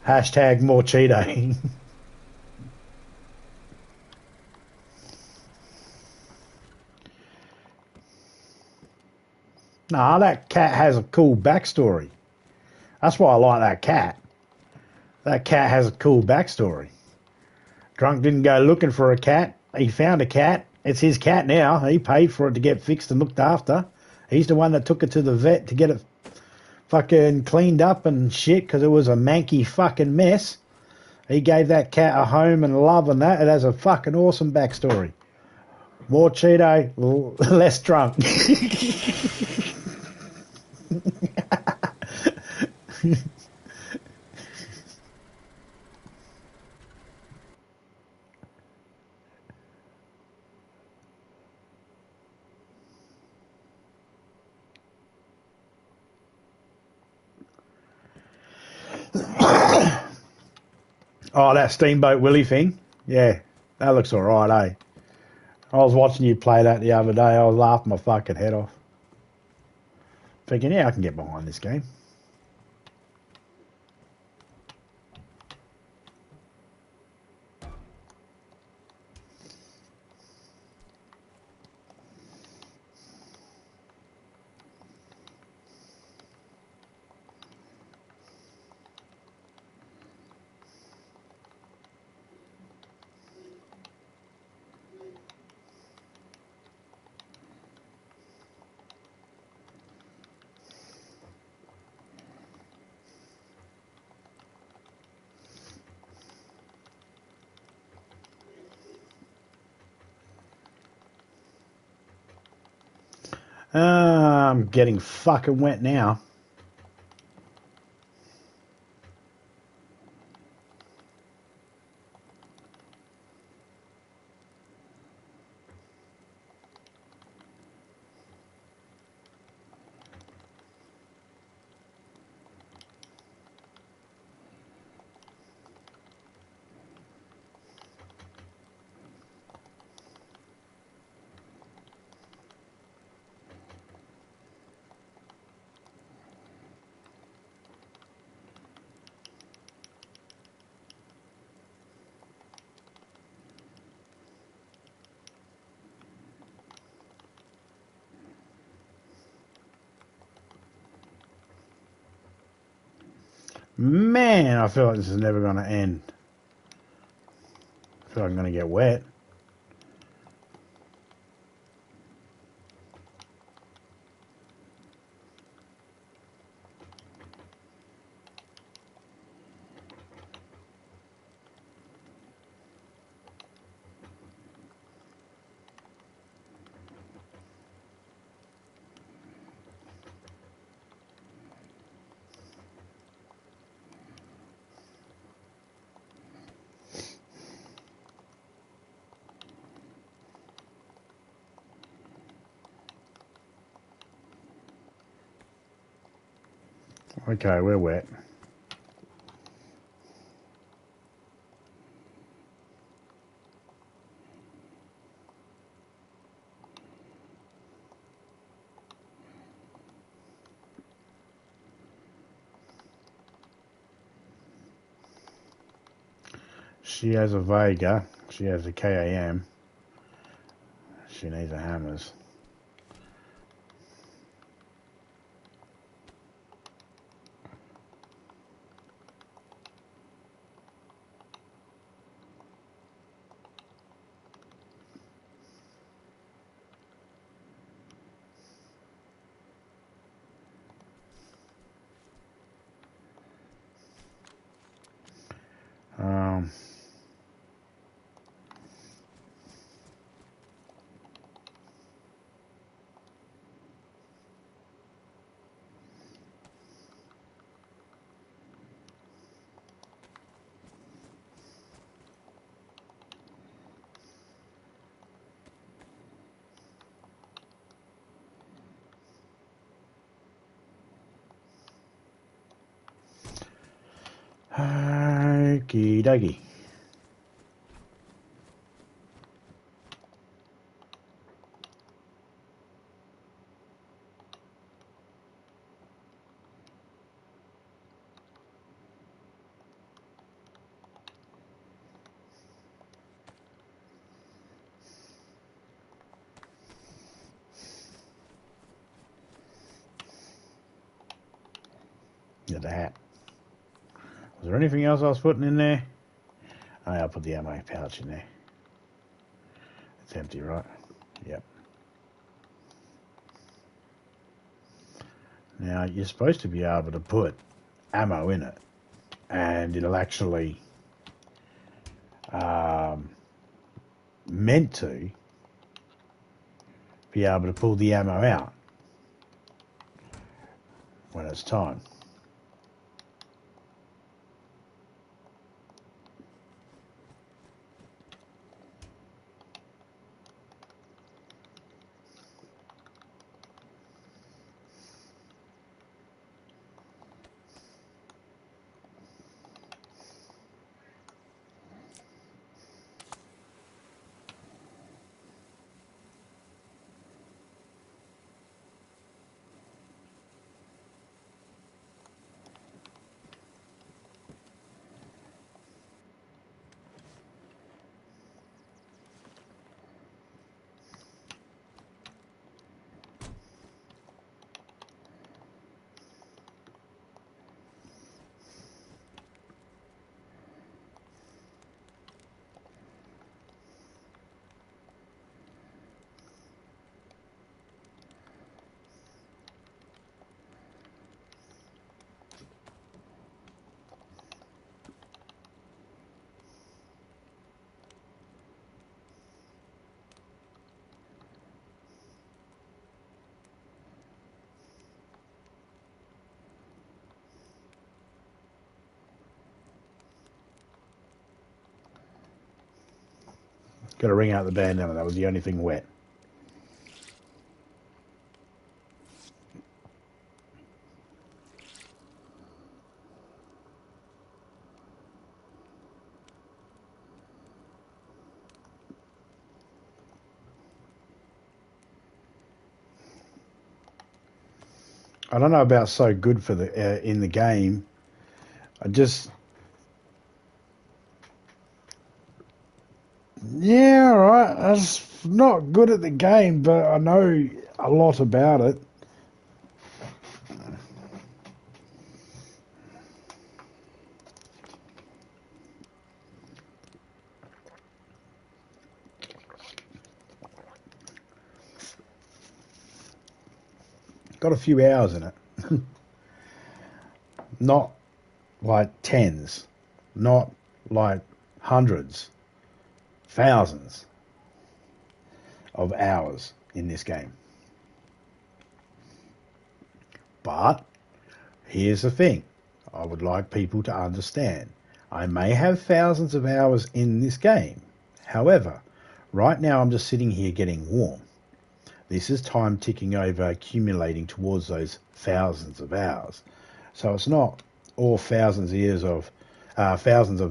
Hashtag more Cheeto. Nah, that cat has a cool backstory. That's why I like that cat. That cat has a cool backstory. Drunk didn't go looking for a cat. He found a cat. It's his cat now. He paid for it to get fixed and looked after. He's the one that took it to the vet to get it fucking cleaned up and shit because it was a manky fucking mess. He gave that cat a home and love and that. It has a fucking awesome backstory. More Cheeto, less drunk. Oh, that Steamboat Willie thing? Yeah, that looks alright, eh? I was watching you play that the other day. I was laughing my fucking head off. Thinking, yeah, I can get behind this game. I'm getting fucking wet now. Man, I feel like this is never going to end. I feel like I'm going to get wet. Okay, we're wet. She has a Vega. She has a KAM. She needs a hammers. Um, Okie dokie. Get the hat. Was there anything else I was putting in there? Oh, yeah, I'll put the ammo pouch in there. It's empty, right? Yep. Now, you're supposed to be able to put ammo in it, and it'll actually meant to be able to pull the ammo out when it's time. Got to wring out the bandana. That was the only thing wet. I don't know about so good for the in the game. I just, yeah, all right. I'm not good at the game, but I know a lot about it. Got a few hours in it. Not like tens, not like hundreds, thousands of hours in this game. But here's the thing. I would like people to understand. I may have thousands of hours in this game. However, right now I'm just sitting here getting warm. This is time ticking over, accumulating towards those thousands of hours. So it's not all thousands of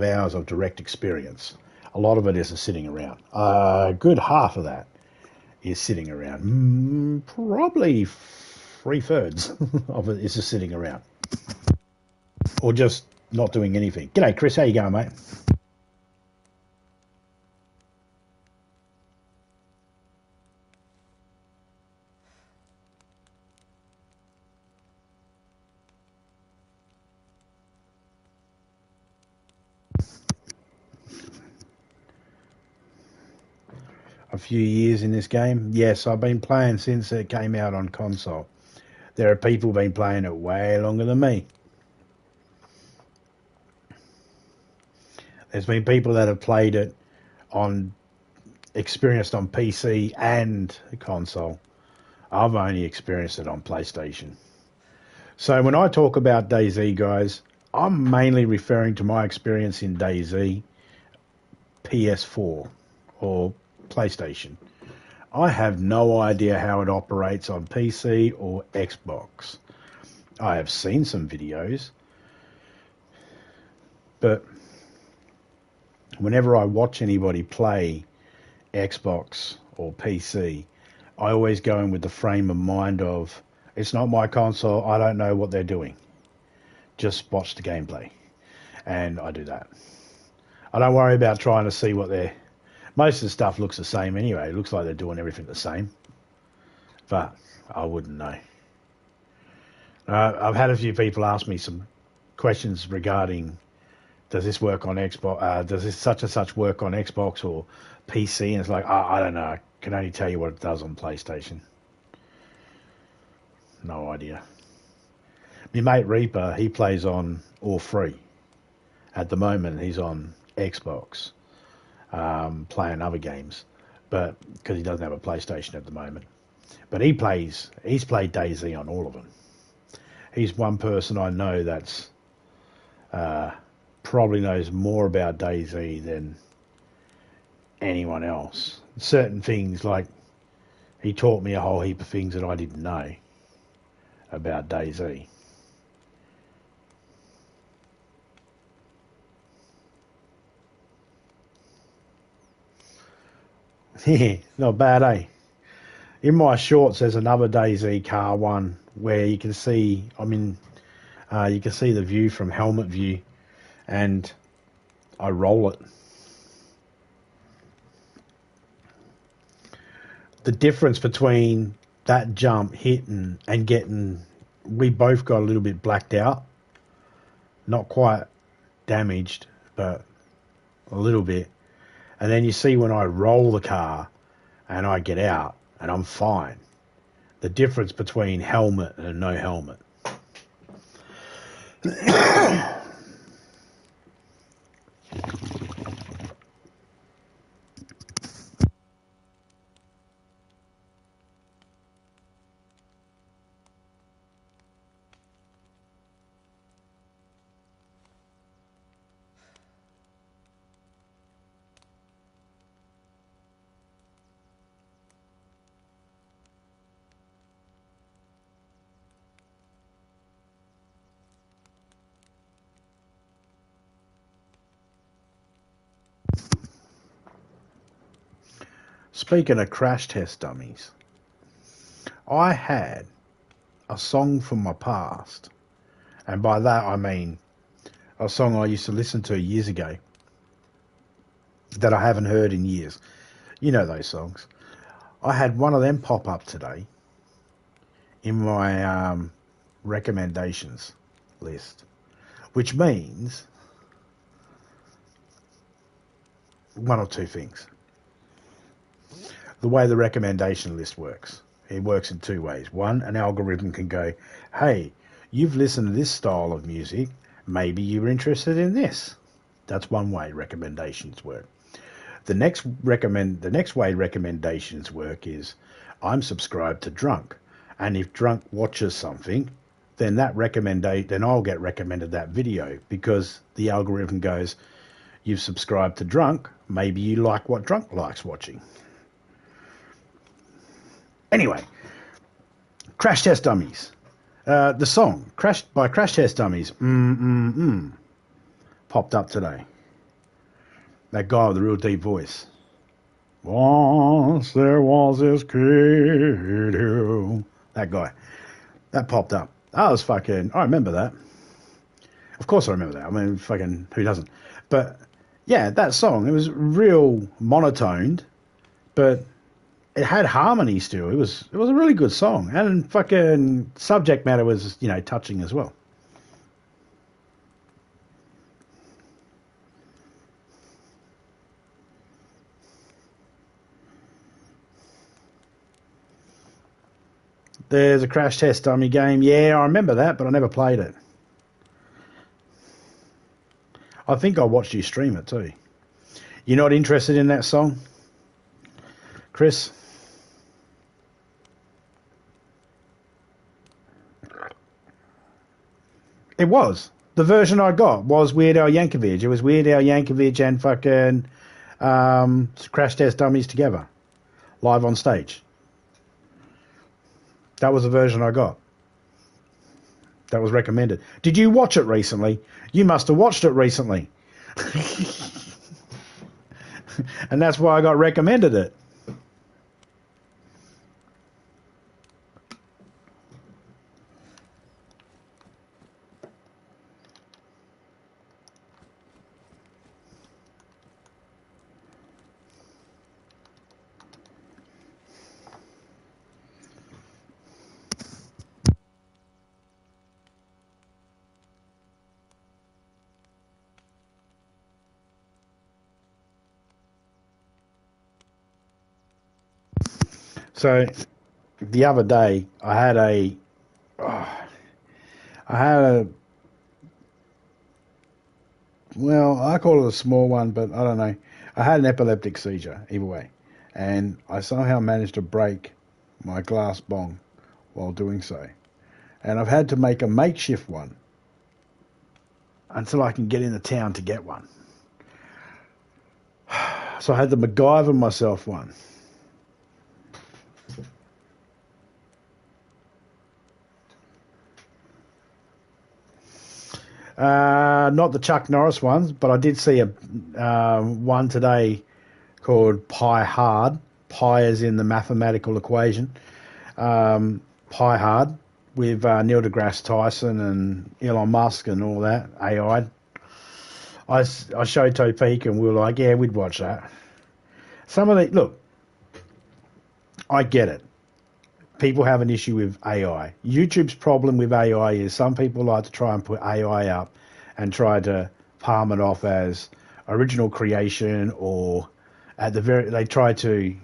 hours of direct experience. A lot of it is sitting around. A good half of that is sitting around. Probably 3/3 of it is just sitting around, or just not doing anything. G'day, Chris. How you going, mate? A few years in this game. Yes, I've been playing since it came out on console. There are people been playing it way longer than me. There's been people that have played it on experienced on PC and console. I've only experienced it on PlayStation. So when I talk about Dayz, guys, I'm mainly referring to my experience in Dayz PS4 or PlayStation. I have no idea how it operates on PC or Xbox. I have seen some videos, but whenever I watch anybody play Xbox or PC, I always go in with the frame of mind of, it's not my console, I don't know what they're doing. Just watch the gameplay. And I do that. I don't worry about trying to see what they're... Most of the stuff looks the same anyway. It looks like they're doing everything the same. But I wouldn't know. I've had a few people ask me some questions regarding, does this work on Xbox? Does this such and such work on Xbox or PC? And it's like, I don't know. I can only tell you what it does on PlayStation. No idea. My mate Reaper, he plays on all three. At the moment, he's on Xbox, playing other games, but because he doesn't have a PlayStation at the moment. But he's played Dayz on all of them. He's one person I know that's probably knows more about Dayz than anyone else. Certain things, like he taught me a whole heap of things that I didn't know about Dayz. Yeah, not bad, eh? In my shorts, there's another Dayz car one where you can see, you can see the view from helmet view, and I roll it. The difference between that jump hitting and getting, we both got a little bit blacked out. Not quite damaged, but a little bit. And then you see when I roll the car and I get out and I'm fine. The difference between helmet and no helmet. Speaking of crash test dummies, I had a song from my past, and by that I mean a song I used to listen to years ago that I haven't heard in years. You know those songs. I had one of them pop up today in my recommendations list, which means one or two things. The way the recommendation list works, it works in two ways. One, an algorithm can go, hey, you've listened to this style of music, maybe you're interested in this. That's one way recommendations work. The next way recommendations work is, I'm subscribed to Drunk, and if Drunk watches something, then then I'll get recommended that video, because the algorithm goes, you've subscribed to Drunk, maybe you like what Drunk likes watching. Anyway, Crash Test Dummies. The song by Crash Test Dummies, popped up today. That guy with the real deep voice. Once there was this kid who... That guy. That popped up. I remember that. Of course I remember that. I mean, fucking, who doesn't? But, yeah, that song, it was real monotoned, but it had harmony still. It was a really good song. And fucking subject matter was, touching as well. There's a Crash Test Dummy game. Yeah, I remember that, but I never played it. I think I watched you stream it too. You're not interested in that song, Chris? It was. The version I got was Weird Al Yankovic. It was Weird Al Yankovic and fucking Crash Test Dummies together, live on stage. That was the version I got. That was recommended. Did you watch it recently? You must have watched it recently. And that's why I got recommended it. So the other day I had a well, I call it a small one, but I don't know. I had an epileptic seizure, either way. And I somehow managed to break my glass bong while doing so. And I've had to make a makeshift one until I can get into town to get one. So I had to MacGyver myself one. Not the Chuck Norris ones, but I did see a one today called Pi Hard. Pi is in the mathematical equation. Pi Hard with Neil deGrasse Tyson and Elon Musk and all that, AI. I showed Topeka and we were like, yeah, we'd watch that. Look, I get it. People have an issue with AI. YouTube's problem with AI is some people like to try and put AI up and try to palm it off as original creation, or they try to,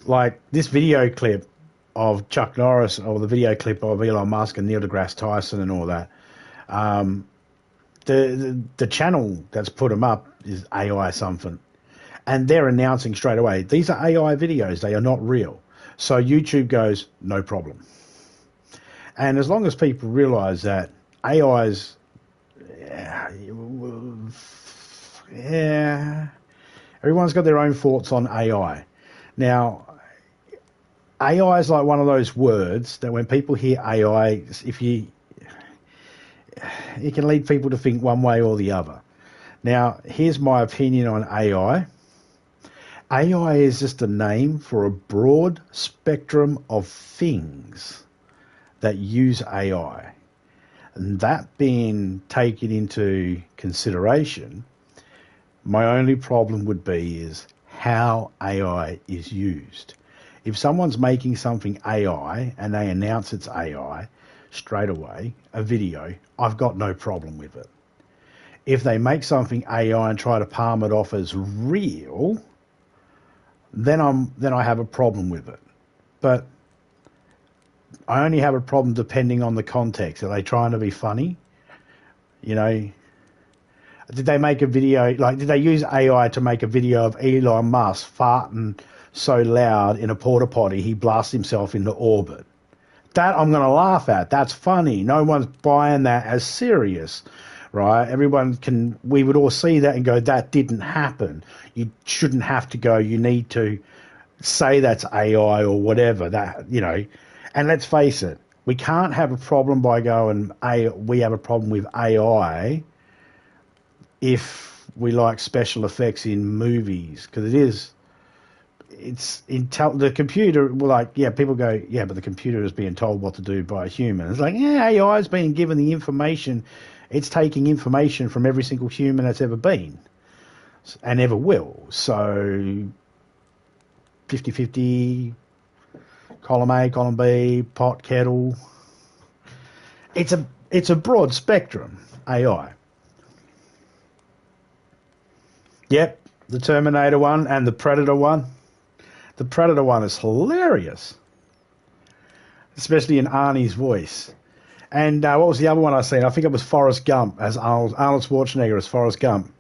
like this video clip of Chuck Norris or the video clip of Elon Musk and Neil deGrasse Tyson and all that. The channel that's put them up is AI something, and they're announcing straight away these are AI videos. They are not real. So YouTube goes, no problem. And as long as people realise that AI's, everyone's got their own thoughts on AI. Now, AI is like one of those words that when people hear AI, it can lead people to think one way or the other. Now, here's my opinion on AI. AI is just a name for a broad spectrum of things that use AI. And that being taken into consideration, my only problem would be is how AI is used. If someone's making something AI and they announce it's AI straight away, a video, I've got no problem with it. If they make something AI and try to palm it off as real, then I have a problem with it. But I only have a problem depending on the context. Are they trying to be funny? You know, did they make a video, like, did they use AI to make a video of Elon Musk farting so loud in a porta potty he blasts himself into orbit? That I'm going to laugh at. That's funny. No one's buying that as serious, right? We would all see that and go, that didn't happen. You shouldn't have to go, you need to say that's AI or whatever, that, you know. And let's face it, we can't have a problem by going, we have a problem with AI if we like special effects in movies, because the computer, well, like, yeah, people go, yeah, but the computer is being told what to do by a human. It's like, yeah, AI has been given the information. It's taking information from every single human that's ever been and ever will. So 50-50, column A, column B, pot, kettle. It's a broad spectrum, AI. Yep, the Terminator one and the Predator one. The Predator one is hilarious, especially in Arnie's voice. And what was the other one I seen? I think it was Forrest Gump, as Arnold Schwarzenegger as Forrest Gump.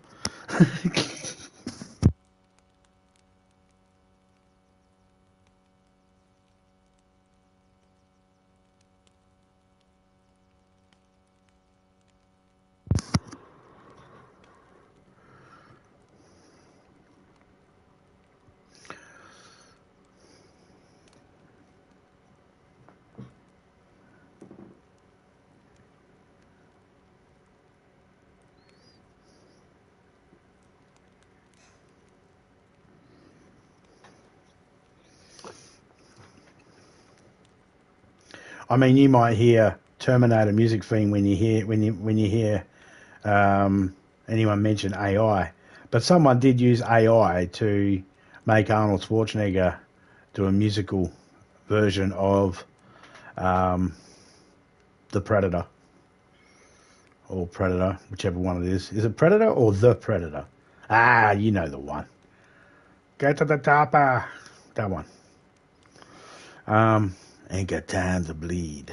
I mean, you might hear Terminator music theme when you hear anyone mention AI, but someone did use AI to make Arnold Schwarzenegger do a musical version of the Predator or Predator, whichever one it is. Is it Predator or the Predator? Ah, you know the one. Go to the topper. That one. Ain't got time to bleed.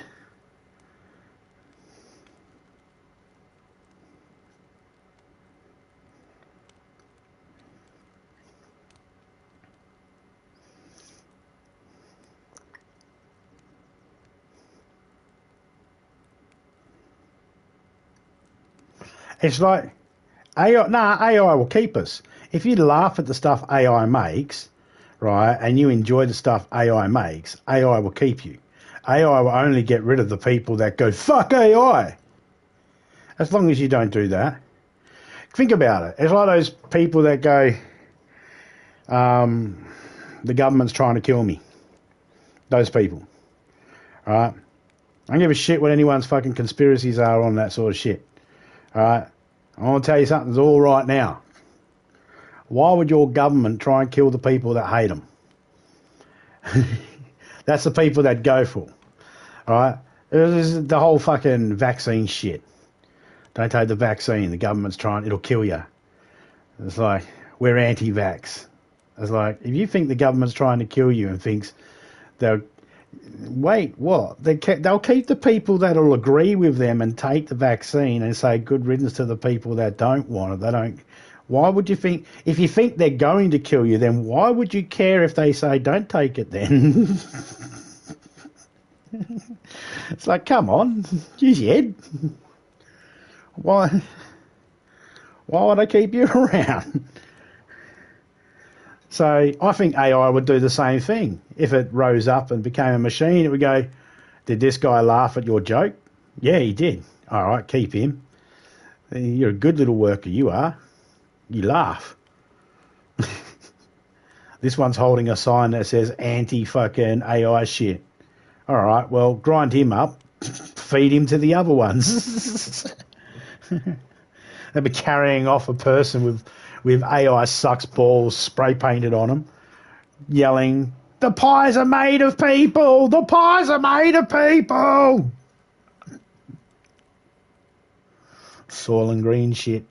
It's like AI will keep us. If you laugh at the stuff AI makes, right, and you enjoy the stuff AI makes, AI will keep you. AI will only get rid of the people that go, fuck AI. As long as you don't do that. Think about it. It's like those people that go, the government's trying to kill me. Those people. Right? I don't give a shit what anyone's fucking conspiracies are on that sort of shit. Alright? I want to tell you something's all right now. Why would your government try and kill the people that hate them? That's the people that go for. Alright? This is the whole fucking vaccine shit. Don't take the vaccine. The government's trying, it'll kill you. It's like, we're anti-vax. It's like, if you think the government's trying to kill you and thinks they'll, wait, what? They'll keep the people that'll agree with them and take the vaccine and say good riddance to the people that don't want it. They don't. Why would you think, if you think they're going to kill you, then why would you care if they say don't take it then? It's like, come on, use your head. Why would I keep you around? So I think AI would do the same thing. If it rose up and became a machine, it would go, did this guy laugh at your joke? Yeah, he did. All right, keep him. You're a good little worker, you are. You laugh. This one's holding a sign that says anti-fucking AI shit. All right, well, grind him up, feed him to the other ones. They'll be carrying off a person with AI sucks balls spray painted on them, yelling, "The pies are made of people! The pies are made of people!" Soil and green shit.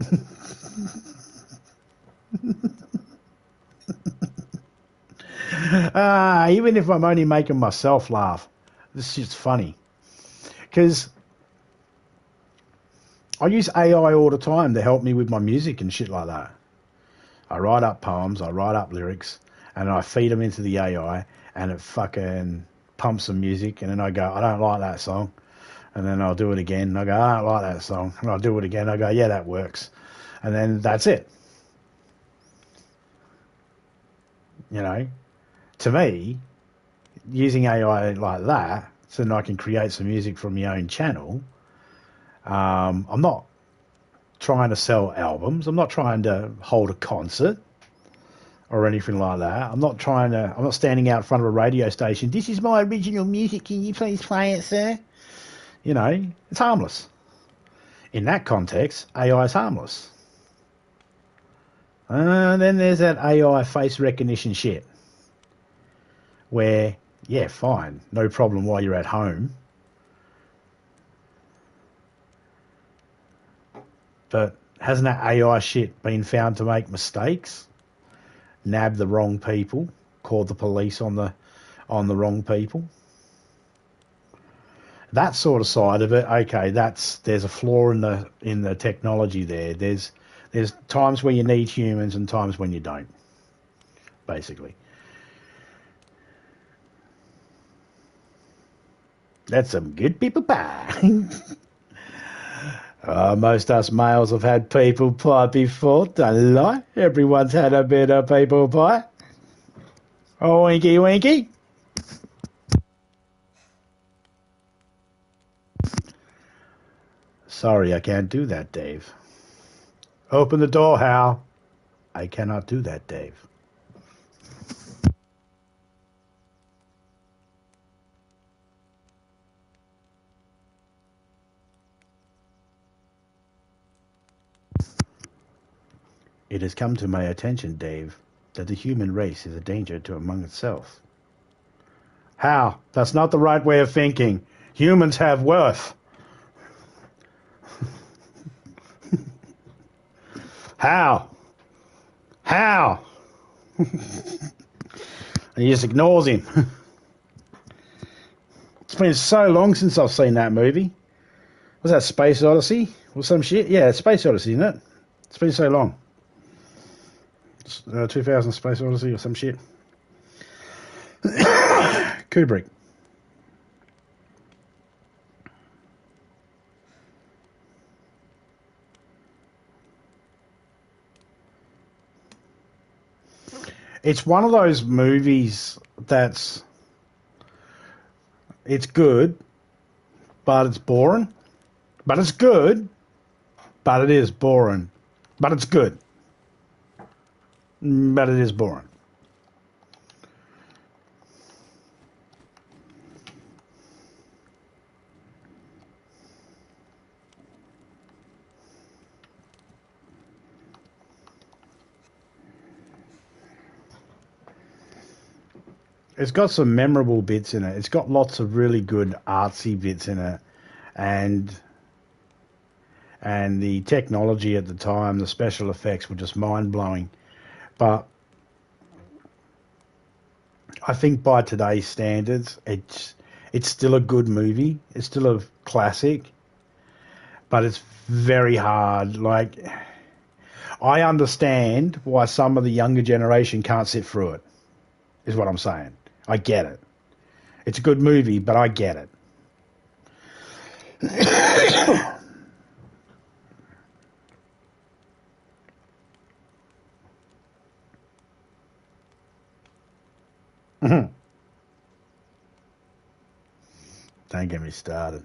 Even if I'm only making myself laugh, this shit's funny. Because I use AI all the time to help me with my music and shit like that. I write up poems, I write up lyrics, and I feed them into the AI, and it fucking pumps some music, and then I go, I don't like that song. And then I'll do it again, and I go, I don't like that song. And I'll do it again, I go, yeah, that works. And then that's it. You know, to me, using AI like that, so then I can create some music from my own channel, I'm not trying to sell albums. I'm not trying to hold a concert or anything like that. I'm not standing out in front of a radio station. This is my original music. Can you please play it, sir? You know, it's harmless. In that context, AI is harmless. Then there's that AI face recognition shit where, yeah, fine, no problem while you're at home. But hasn't that AI shit been found to make mistakes? Nab the wrong people, call the police on the wrong people? That sort of side of it, okay, there's a flaw in the technology there. There's times where you need humans and times when you don't, basically. That's some good people pie. Most us males have had people pie before, don't lie. Everyone's had a bit of people pie. Oh, winky winky. Sorry, I can't do that, Dave. Open the door, Hal. I cannot do that, Dave. It has come to my attention, Dave, that the human race is a danger to among itself. How? That's not the right way of thinking. Humans have worth. How? How? And he just ignores him. It's been so long since I've seen that movie. Was that Space Odyssey or some shit? Yeah, it's Space Odyssey, isn't it? It's been so long. 2000 Space Odyssey or some shit. Kubrick. It's one of those movies it's good, but it's boring. But it's good, but it is boring. But it's good, but it is boring. It's got some memorable bits in it. It's got lots of really good artsy bits in it, and the technology at the time, the special effects were just mind blowing. But I think by today's standards, it's still a good movie. It's still a classic, but it's very hard. Like, I understand why some of the younger generation can't sit through it, is what I'm saying. I get it. It's a good movie, but I get it. Don't get me started.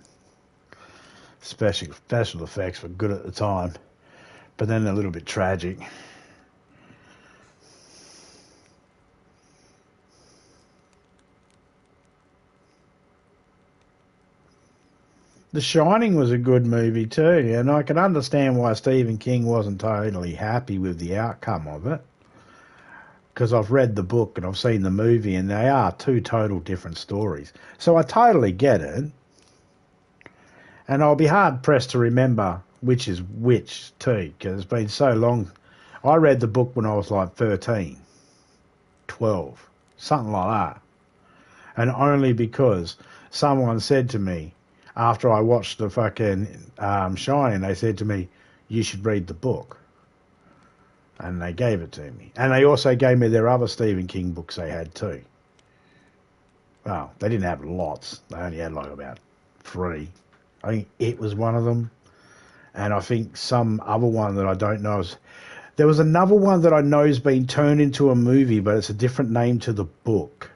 Special effects were good at the time, but then a little bit tragic. The Shining was a good movie too, and I can understand why Stephen King wasn't totally happy with the outcome of it. Because I've read the book and I've seen the movie, and they are two total different stories. So I totally get it. And I'll be hard pressed to remember which is which too, because it's been so long. I read the book when I was like 13, 12, something like that. And only because someone said to me, after I watched the fucking Shining, they said to me, you should read the book. And they gave it to me. And they also gave me their other Stephen King books they had too. Well, they didn't have lots. They only had like about 3. I think It was one of them. And I think some other one that I don't know is... There was another one that I know has been turned into a movie, but it's a different name to the book.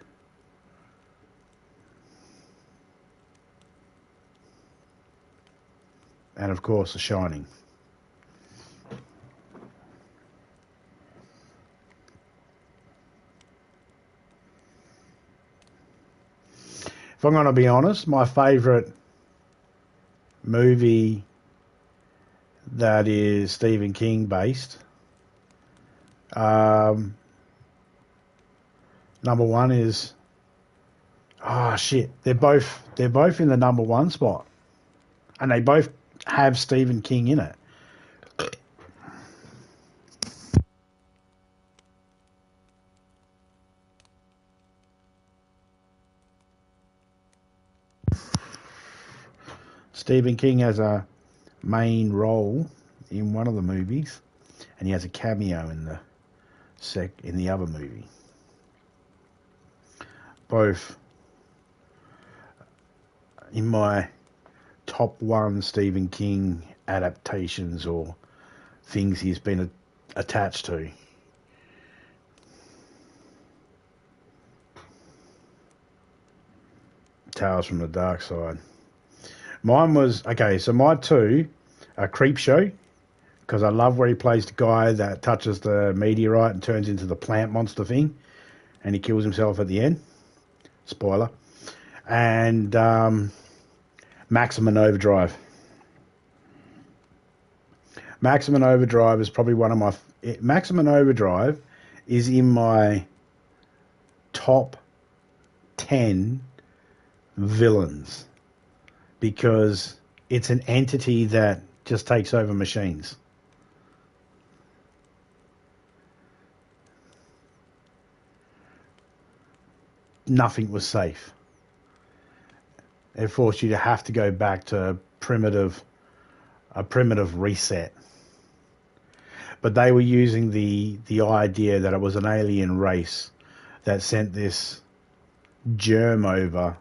And of course, The Shining. If I'm going to be honest, my favourite movie that is Stephen King based, number one is... Oh shit! They're both in the number one spot, and they both have Stephen King in it. Stephen King has a main role in one of the movies, and he has a cameo in the other movie. Both in my top 1 Stephen King adaptations or things he's been attached to. Tales from the Dark Side. Mine was, okay, so my 2 are Creepshow, because I love where he plays the guy that touches the meteorite and turns into the plant monster thing, and he kills himself at the end. Spoiler. And Maximum Overdrive. Maximum Overdrive is probably one of my... Maximum Overdrive is in my top 10 villains, because it's an entity that just takes over machines. Nothing was safe. It forced you to have to go back to a primitive reset. But they were using the idea that it was an alien race that sent this germ over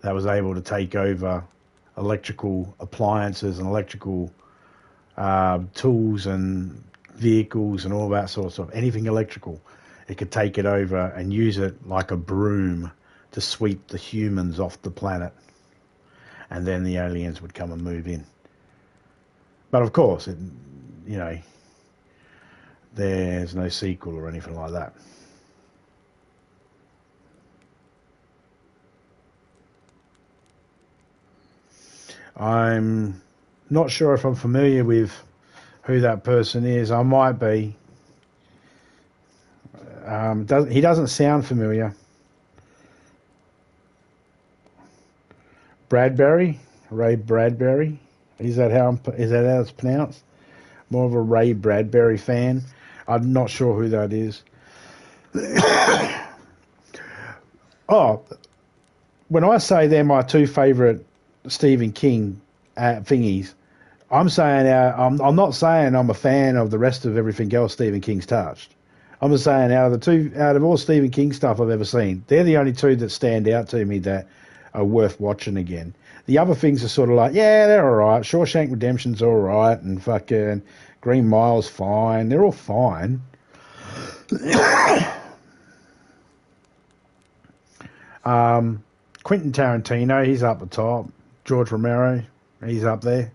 that was able to take over electrical appliances and electrical tools and vehicles and all that sort of stuff. Anything electrical, it could take it over and use it like a broom to sweep the humans off the planet. And then the aliens would come and move in. But of course, there's no sequel or anything like that. I'm not sure if I'm familiar with who that person is. I might be. He doesn't sound familiar. Ray Bradbury. Is that how it's pronounced? More of a Ray Bradbury fan. I'm not sure who that is. Oh, when I say they're my 2 favourite Stephen King thingies, I'm saying I'm not saying I'm a fan of the rest of everything else Stephen King's touched. I'm just saying out of all Stephen King stuff I've ever seen, they're the only 2 that stand out to me that are worth watching again. The other things are sort of like, yeah, they're all right. Shawshank Redemption's all right, and fucking Green Mile's fine. They're all fine. Quentin Tarantino, he's up the top. George Romero, he's up there.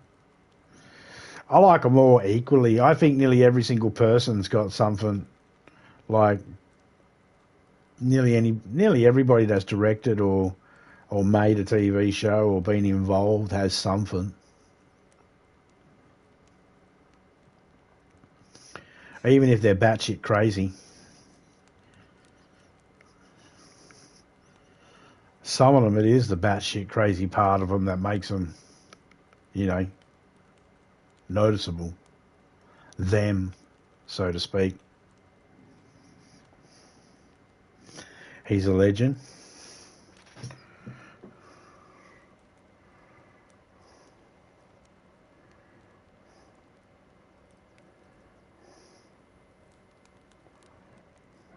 I like them all equally. I think nearly every single person's got something, like nearly everybody that's directed or or made a TV show or been involved has something. Even if they're batshit crazy. Some of them, it is the batshit crazy part of them that makes them, you know, noticeable. Them, so to speak. He's a legend.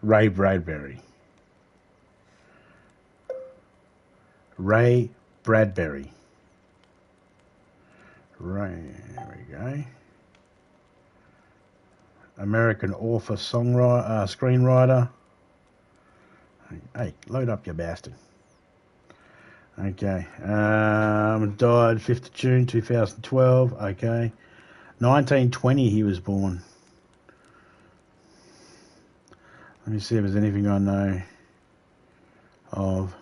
Ray Bradbury. Ray Bradbury. Ray, there we go. American author, songwriter, screenwriter. Hey, load up, you bastard. Okay. Died 5th of June 2012. Okay. 1920 he was born. Let me see if there's anything I know of.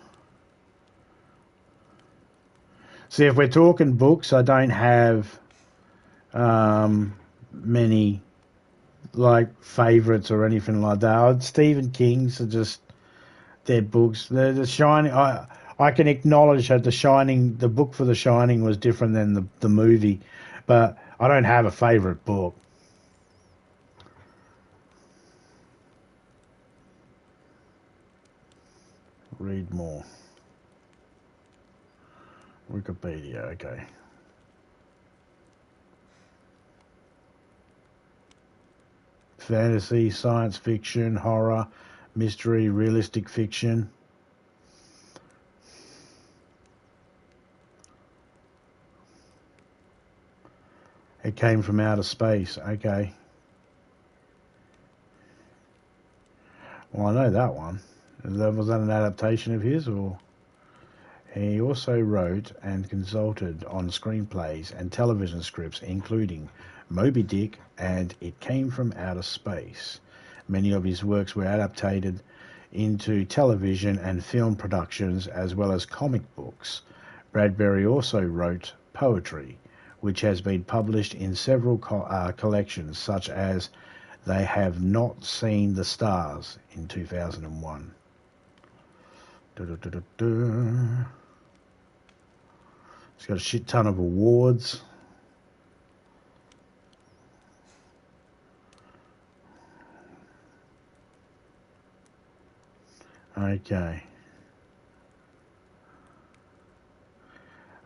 See, if we're talking books, I don't have many like favourites or anything like that. Stephen King's are just their books. They're The Shining. I can acknowledge that the book for The Shining was different than the movie, but I don't have a favourite book. Read more. Wikipedia, okay. Fantasy, science fiction, horror, mystery, realistic fiction. It came from outer space, okay. Well, I know that one. Was that an adaptation of his, or? He also wrote and consulted on screenplays and television scripts, including Moby Dick and It Came from Outer Space. Many of his works were adapted into television and film productions, as well as comic books. Bradbury also wrote poetry, which has been published in several collections, such as They Have Not Seen the Stars in 2001. He's got a shit ton of awards. Okay.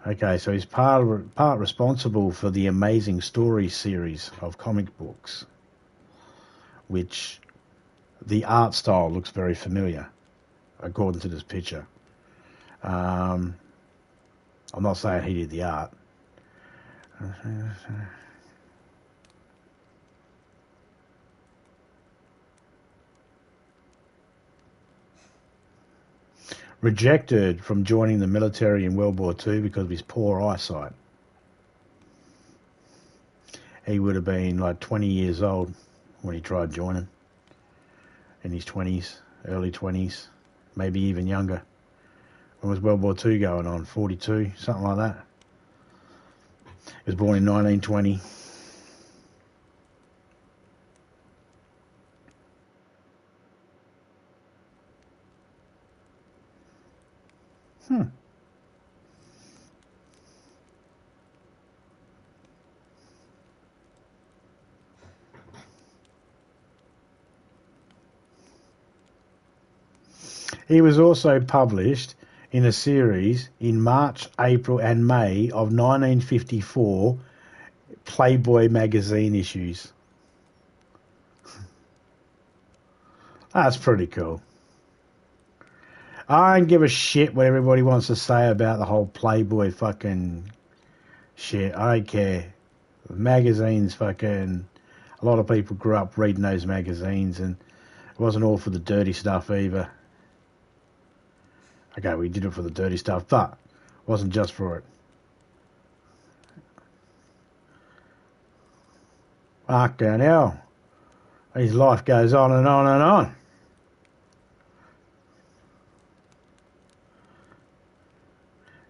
Okay, so he's part responsible for the Amazing Stories series of comic books, which the art style looks very familiar, according to this picture. I'm not saying he did the art. Rejected from joining the military in World War II because of his poor eyesight. He would have been like 20 years old when he tried joining. In his 20s, early 20s, maybe even younger. When was World War II going on? 42, something like that. He was born in 1920. He was also published in a series in March, April and May of 1954 Playboy magazine issues. That's pretty cool. I don't give a shit what everybody wants to say about the whole Playboy fucking shit. I don't care. Magazines fucking... A lot of people grew up reading those magazines, and it wasn't all for the dirty stuff either. Okay, we did it for the dirty stuff, but it wasn't just for it. Fucking hell. His life goes on and on and on.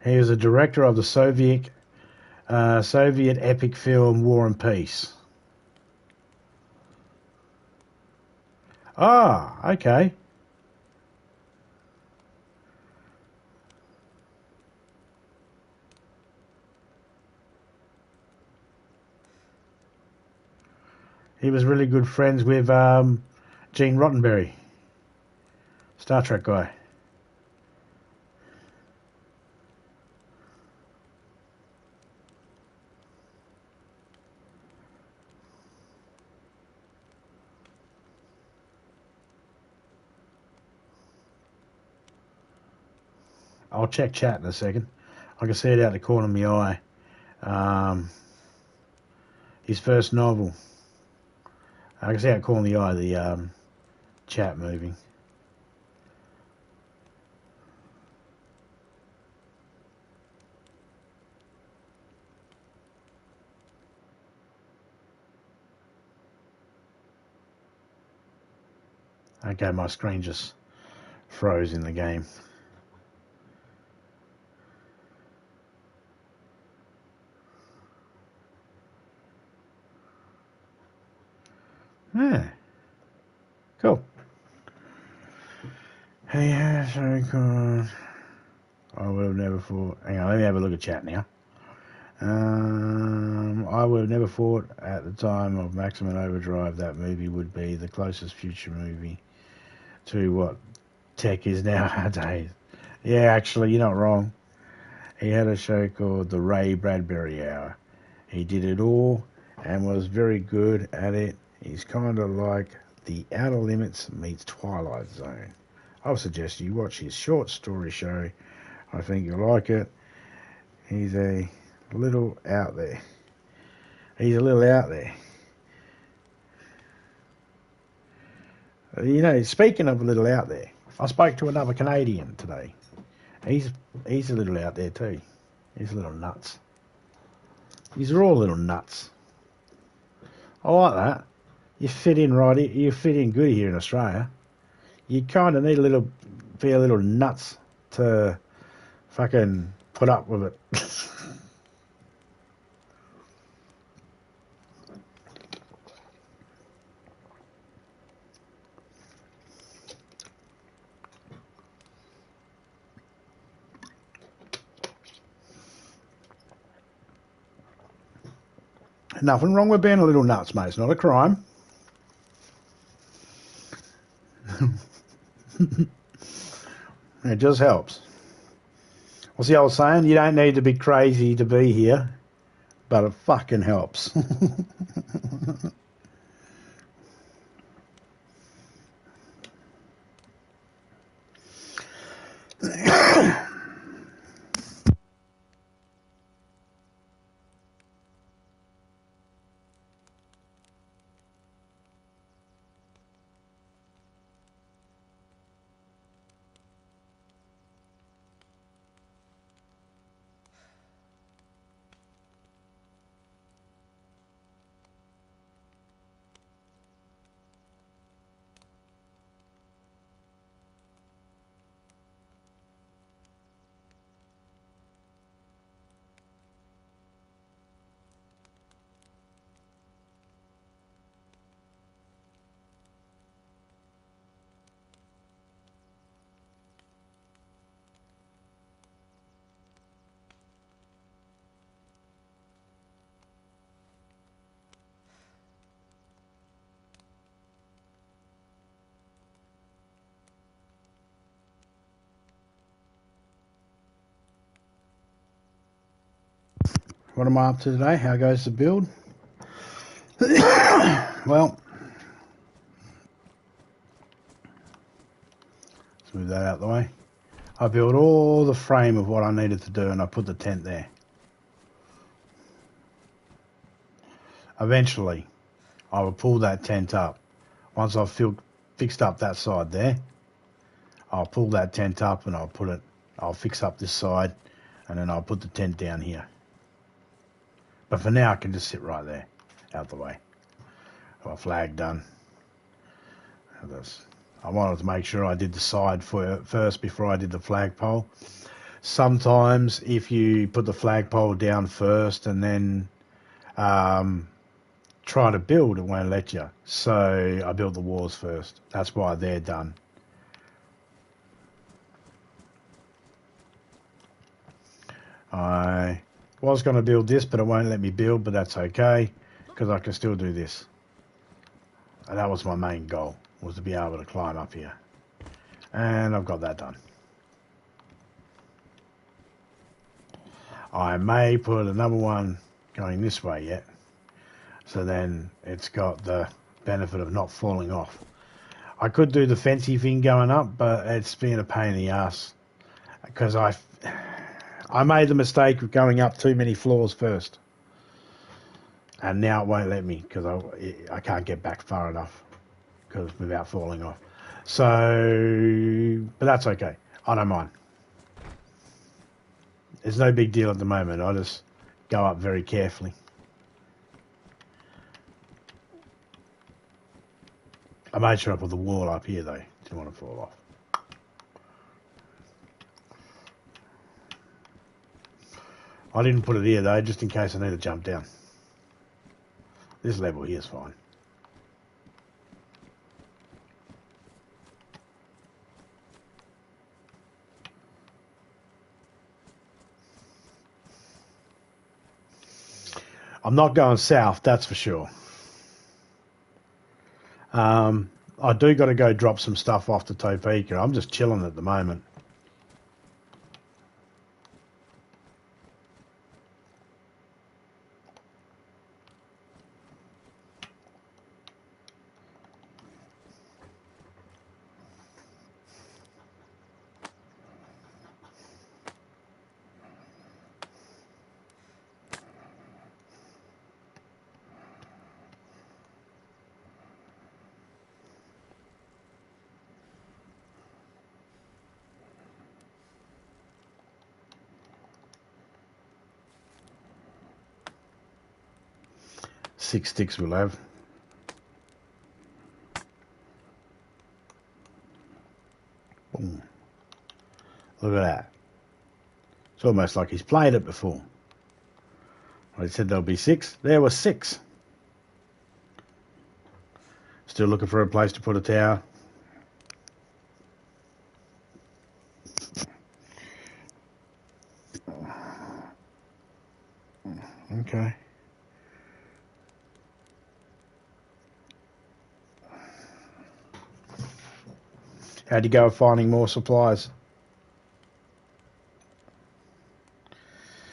He was a director of the Soviet epic film War and Peace. Ah, okay. He was really good friends with Gene Roddenberry, Star Trek guy. I'll check chat in a second. I can see it out the corner of my eye. His first novel. I can see out the corner of the eye the chat moving. Okay, my screen just froze in the game. Yeah. Cool. Hey, yeah, sorry, cool. I would have never thought. Hang on, let me have a look at chat now. I would have never thought at the time of Maximum Overdrive that movie would be the closest future movie to what tech is nowadays. Yeah, actually, you're not wrong. He had a show called The Ray Bradbury Hour. He did it all and was very good at it. He's kind of like The Outer Limits meets Twilight Zone. I would suggest you watch his short story show. I think you'll like it. He's a little out there. He's a little out there. You know, speaking of a little out there, I spoke to another Canadian today. He's a little out there too. He's a little nuts. These are all little nuts. I like that. You fit in right. You fit in good here in Australia. You kind of need be a little nuts to fucking put up with it. Nothing wrong with being a little nuts, mate. It's not a crime. It just helps. What's the old saying? You don't need to be crazy to be here, but it fucking helps. What am I up to today? How goes the build? Well, let's move that out of the way. I built all the frame of what I needed to do and I put the tent there. Eventually, I will pull that tent up. Once I've fixed up that side there, I'll pull that tent up and I'll fix up this side and then I'll put the tent down here. But for now, I can just sit right there, out the way. Got my flag done. I wanted to make sure I did the side first before I did the flagpole. Sometimes if you put the flagpole down first and then try to build, it won't let you. So I built the walls first. That's why they're done. I was going to build this, but it won't let me build, but that's okay, because I can still do this. And that was my main goal, was to be able to climb up here. And I've got that done. I may put another one going this way yet. So then it's got the benefit of not falling off. I could do the fancy thing going up, but it's been a pain in the ass. Because I made the mistake of going up too many floors first. And now it won't let me because I can't get back far enough without falling off. So, but that's okay. I don't mind. It's no big deal at the moment. I just go up very carefully. I made sure I put the wall up here though. Didn't want to fall off. I didn't put it here though, just in case I need to jump down. This level here is fine. I'm not going south, that's for sure. I do got to go drop some stuff off to Topeka. I'm just chilling at the moment. Six sticks we'll have. Boom. Look at that. It's almost like he's played it before. I said there'll be six. There were six. Still looking for a place to put a tower. Okay. How'd you go with finding more supplies?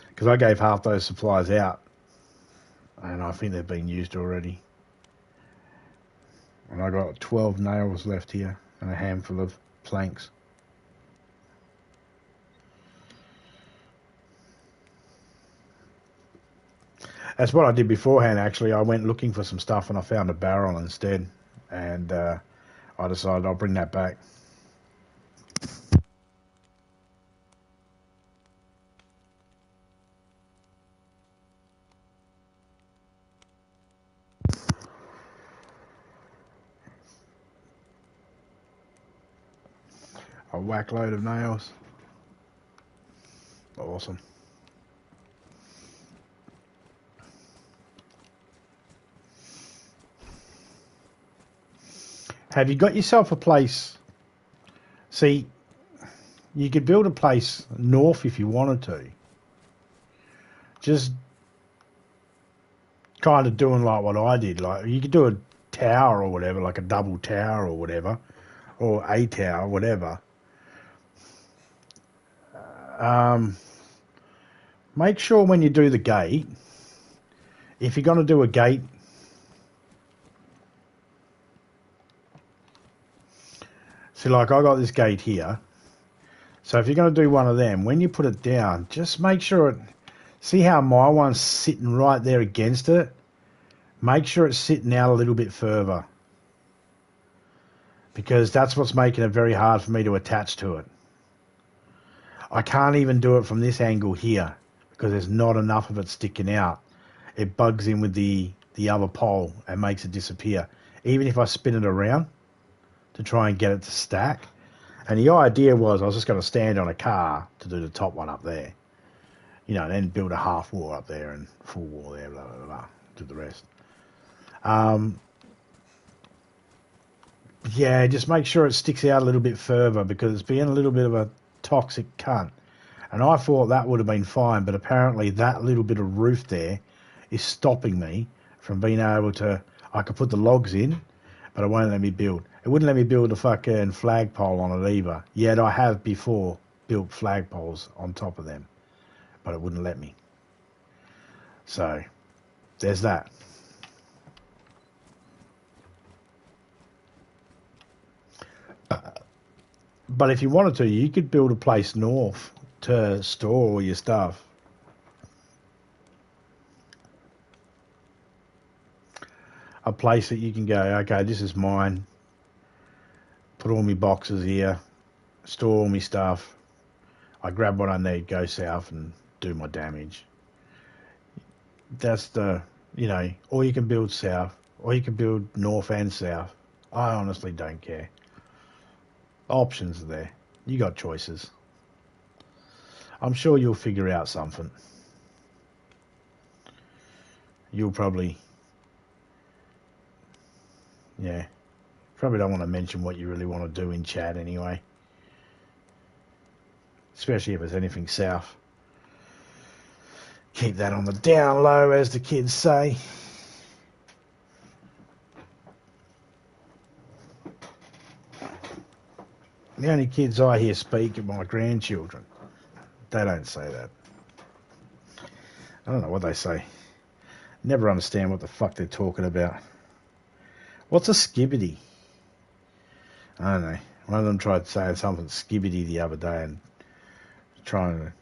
Because I gave half those supplies out. And I think they've been used already. And I got 12 nails left here. And a handful of planks. That's what I did beforehand, actually. I went looking for some stuff and I found a barrel instead. And I decided I'll bring that back. A whack load of nails. Awesome. Have you got yourself a place? See, you could build a place north if you wanted to. Just kind of doing like what I did. Like you could do a tower or whatever, like a double tower or whatever, or a tower, whatever. Make sure when you do the gate, if you're going to do a gate, see, like I got this gate here. So if you're going to do one of them, when you put it down, just make sure it, see how my one's sitting right there against it? Make sure it's sitting out a little bit further. Because that's what's making it very hard for me to attach to it. I can't even do it from this angle here because there's not enough of it sticking out. It bugs in with the other pole and makes it disappear. Even if I spin it around to try and get it to stack, And the idea was I was just going to stand on a car to do the top one up there. You know, and then build a half wall up there and full wall there, blah, blah, blah, do the rest. Yeah, just make sure it sticks out a little bit further because it's being a little bit of a toxic cunt. And I thought that would have been fine, but apparently that little bit of roof there is stopping me from being able to... I could put the logs in, but it won't let me build. It wouldn't let me build a fucking flagpole on it either. Yet I have before built flagpoles on top of them, but it wouldn't let me. So, there's that. But if you wanted to, you could build a place north to store all your stuff. A place that you can go, okay, this is mine. Put all my boxes here. Store all my stuff. I grab what I need, go south and do my damage. That's the, you know, or you can build south, or you can build north and south. I honestly don't care. Options are there. You got choices. I'm sure you'll figure out something. You'll probably... Yeah. Probably don't want to mention what you really want to do in chat anyway. Especially if it's anything south. Keep that on the down low, as the kids say. The only kids I hear speak are my grandchildren. They don't say that. I don't know what they say. Never understand what the fuck they're talking about. What's a skibbity? I don't know. One of them tried saying something skibbity the other day and trying to,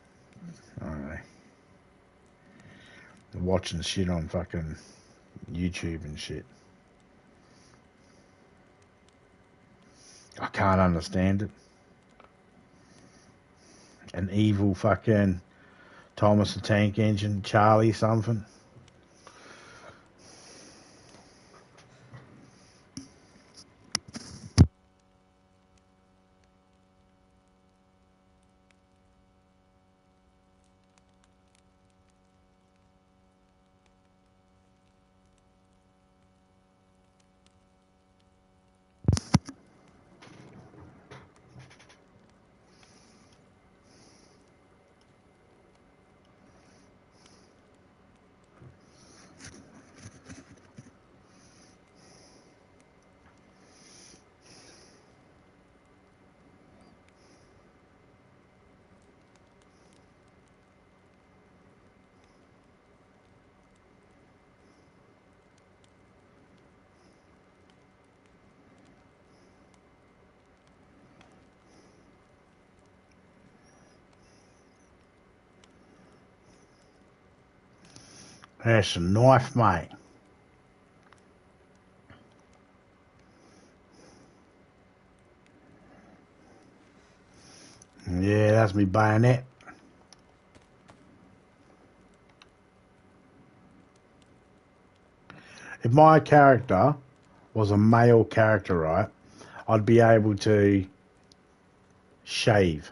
I don't know, watching shit on fucking YouTube and shit. I can't understand it. An evil fucking Thomas the Tank Engine, Charlie something. That's a knife, mate. Yeah, that's me bayonet. If my character was a male character, right, I'd be able to shave.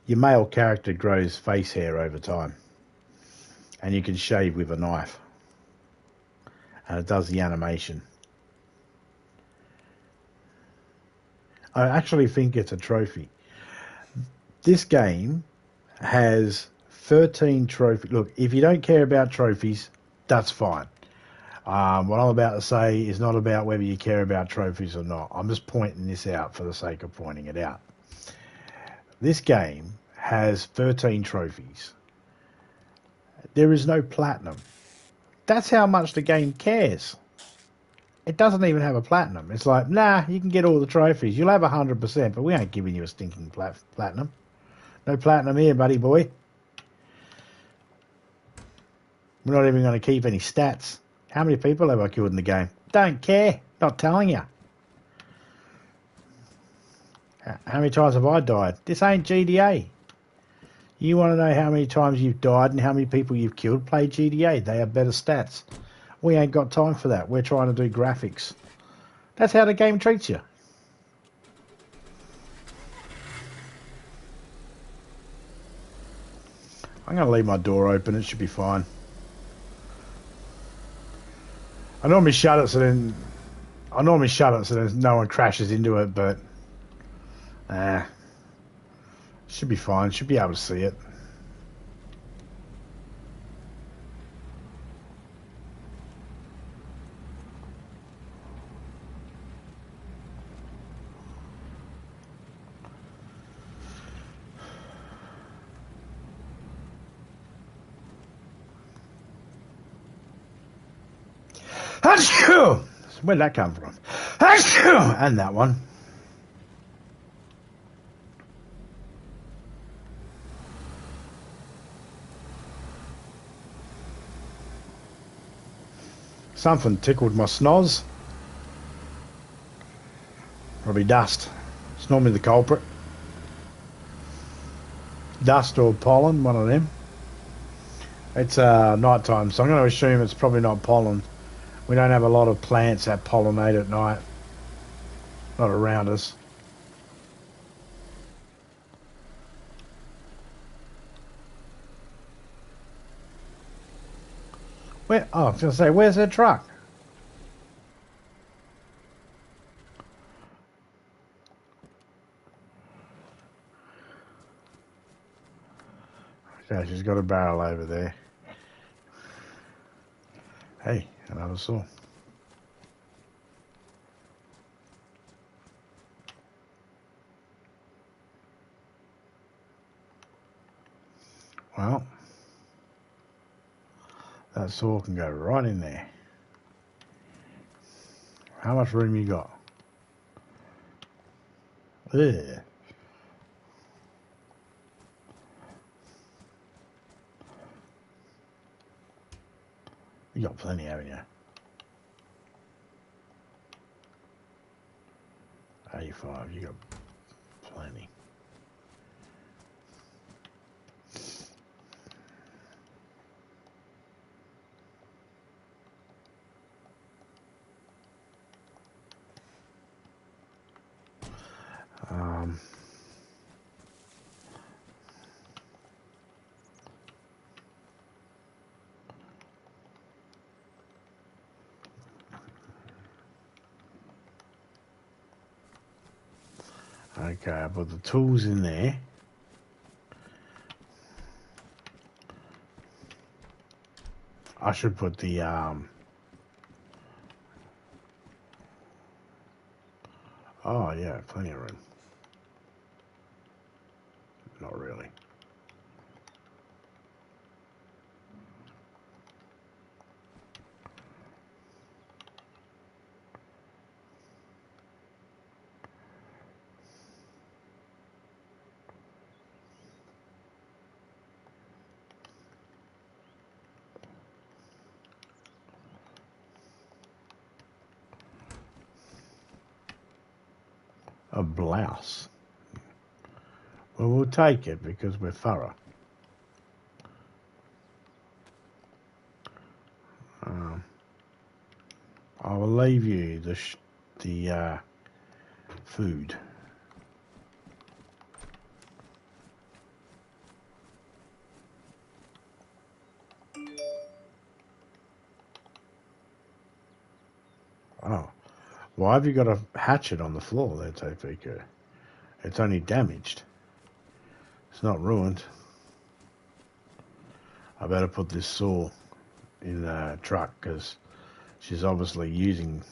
Your male character grows face hair over time. And you can shave with a knife. And it does the animation. I actually think it's a trophy. This game has 13 trophies. Look, if you don't care about trophies, that's fine. What I'm about to say is not about whether you care about trophies or not. I'm just pointing this out for the sake of pointing it out. This game has 13 trophies. There is no platinum. That's how much the game cares. It doesn't even have a platinum. It's like, nah, you can get all the trophies. You'll have 100%, but we ain't giving you a stinking platinum. No platinum here, buddy boy. We're not even going to keep any stats. How many people have I killed in the game? Don't care. Not telling you. How many times have I died? This ain't GDA. You want to know how many times you've died and how many people you've killed? Play GDA. They have better stats. We ain't got time for that. We're trying to do graphics. That's how the game treats you. I'm going to leave my door open. It should be fine. I normally shut it so then no one crashes into it, but should be fine. Should be able to see it. Where'd that come from? And that one. Something tickled my snoz. Probably dust. It's normally the culprit. Dust or pollen, one of them. It's night time, so I'm going to assume it's probably not pollen. We don't have a lot of plants that pollinate at night. Not around us. Where? Oh, I was going to say, where's that truck? Okay, she's got a barrel over there. Hey, another saw. Well, that saw can go right in there. How much room you got? Ugh. You got plenty, haven't you? 85, you got plenty. Okay, I put the tools in there. I should put the oh yeah, plenty of room. Not really. A blouse. Well, we'll take it because we're thorough. I will leave you the food. Oh, why have you got a hatchet on the floor there, TPQ? It's only damaged. It's not ruined. I better put this saw in the truck because she's obviously using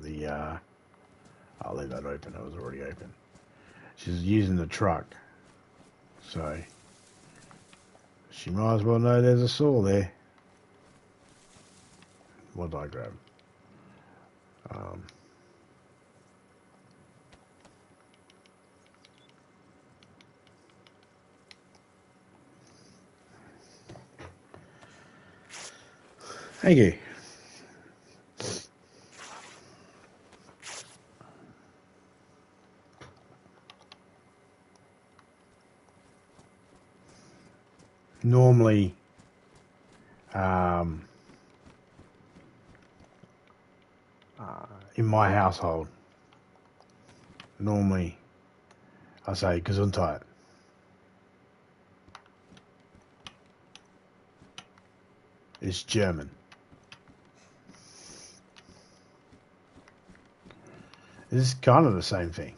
the I'll leave that open. It was already open. She's using the truck, so she might as well know there's a saw there. What did I grab? Thank you. Normally, in my household, normally I say Gesundheit. is German. It's kind of the same thing.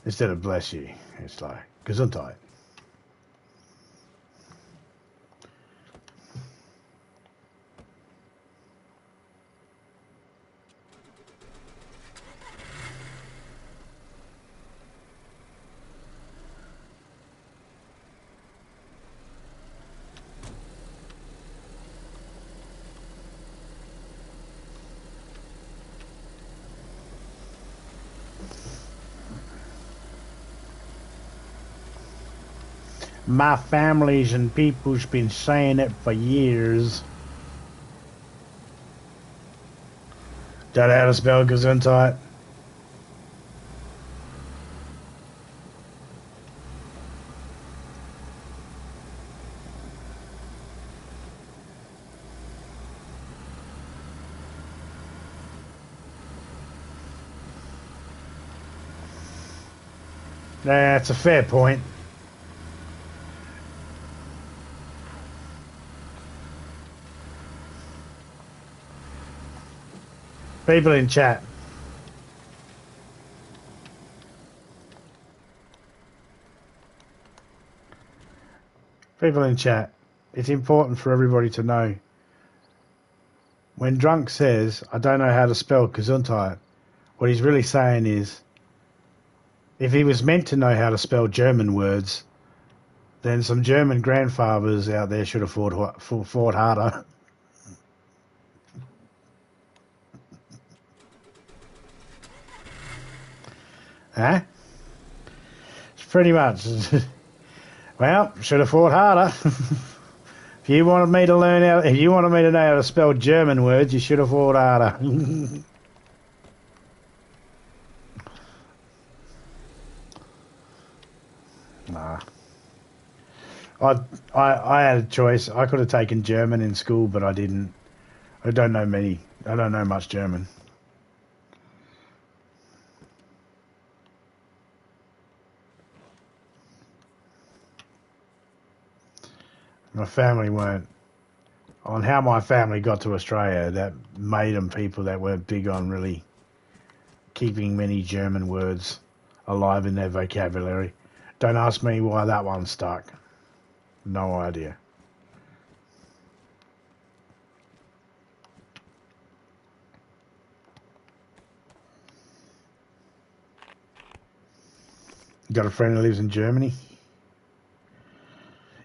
Instead of bless you, it's like Gesundheit. My families and people's been saying it for years. Don't know how to spell Gesundheit. That's a fair point. People in chat. People in chat. It's important for everybody to know. When Drunk says, I don't know how to spell Gesundheit, what he's really saying is, if he was meant to know how to spell German words, then some German grandfathers out there should have fought harder. Huh? It's pretty much. Well, should have fought harder. If you wanted me to know how to spell German words, you should have fought harder. Nah. I had a choice. I could have taken German in school, but I didn't. I don't know much German. My family weren't. On how my family got to Australia, that made them people that weren't big on really keeping many German words alive in their vocabulary. Don't ask me why that one stuck. No idea. You got a friend who lives in Germany?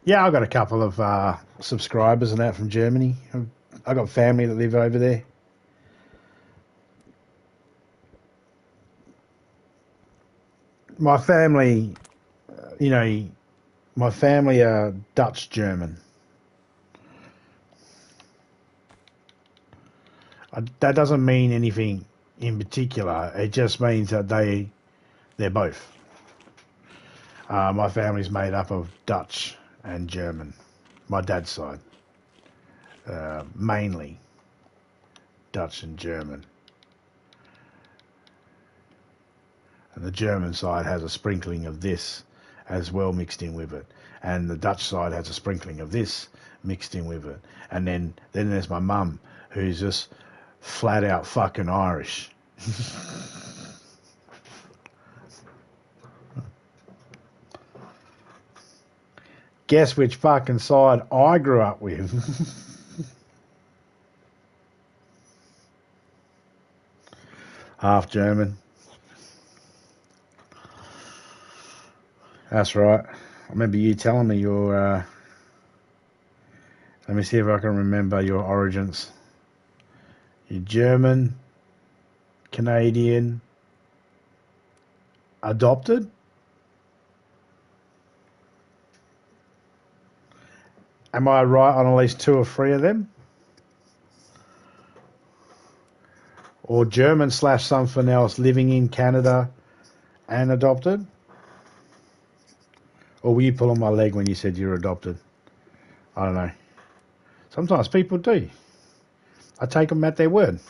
Yeah, I've got a couple of subscribers and that from Germany. I've got family that live over there. My family, my family are Dutch German. That doesn't mean anything in particular. It just means that they're both. My family's made up of Dutch and German. My dad's side. Mainly Dutch and German. And the German side has a sprinkling of this as well mixed in with it. And the Dutch side has a sprinkling of this mixed in with it. And then there's my mum, who's just flat out fucking Irish. Guess which fucking side I grew up with. Half German. That's right. I remember you telling me your... let me see if I can remember your origins. You're German, Canadian, adopted? Am I right on at least 2 or 3 of them? Or German / something else living in Canada and adopted? Or were you pulling my leg when you said you're adopted? I don't know. Sometimes people do. I take them at their word.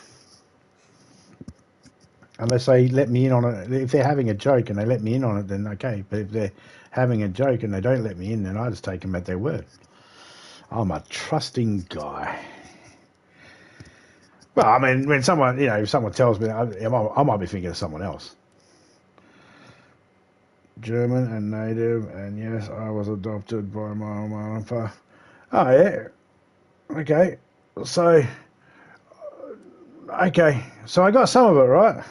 Unless they let me in on it. If they're having a joke and they let me in on it, then okay. But if they're having a joke and they don't let me in, then I just take them at their word. I'm a trusting guy. Well, I mean, when someone, if someone tells me, I might be thinking of someone else. German and native, and yes, I was adopted by my mother. Oh, yeah. Okay. So, So I got some of it right.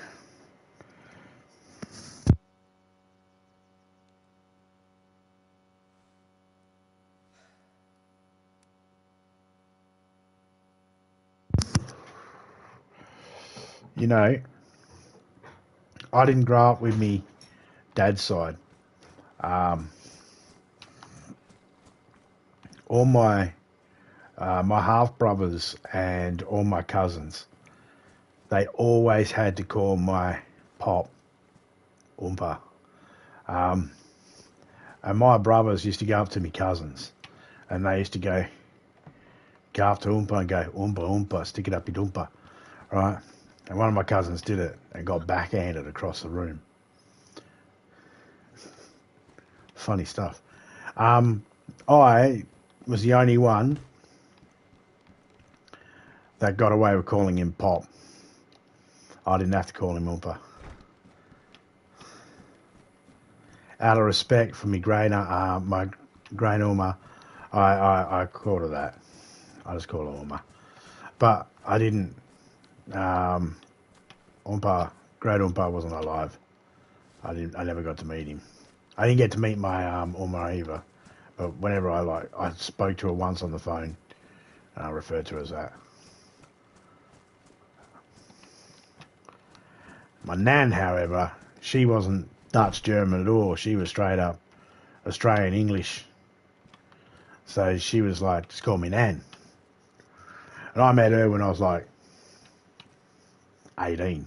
I didn't grow up with me dad's side. All my half brothers and all my cousins, they always had to call my pop Oompa. And my brothers used to go up to me cousins, and they used to go up to Oompa and go, Oompa, Oompa, stick it up your Oompa, right? And one of my cousins did it and got backhanded across the room. Funny stuff. I was the only one that got away with calling him Pop. I didn't have to call him Oompa. Out of respect for my great Uma, I called her that. I just called her Uma. But I didn't. Great Oompa wasn't alive. I never got to meet him. I didn't get to meet my Uma either. But whenever I spoke to her once on the phone, and I referred to her as that. My nan, however, she wasn't Dutch German at all. She was straight up Australian English. So she was like, just call me Nan. And I met her when I was like 18.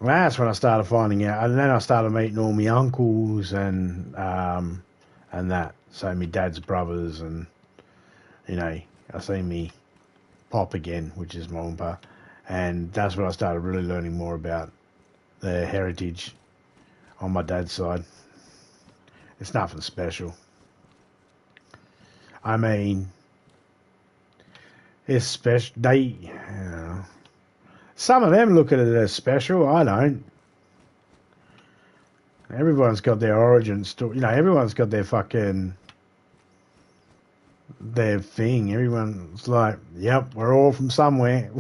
Well, that's when I started finding out, and then I started meeting all my uncles and that. So my dad's brothers, and I seen me pop again, which is my Oompa, and that's when I started really learning more about their heritage on my dad's side. It's nothing special. I mean, it's special. Some of them look at it as special. I don't. Everyone's got their origin story. Everyone's got their thing. Everyone's like, yep, we're all from somewhere.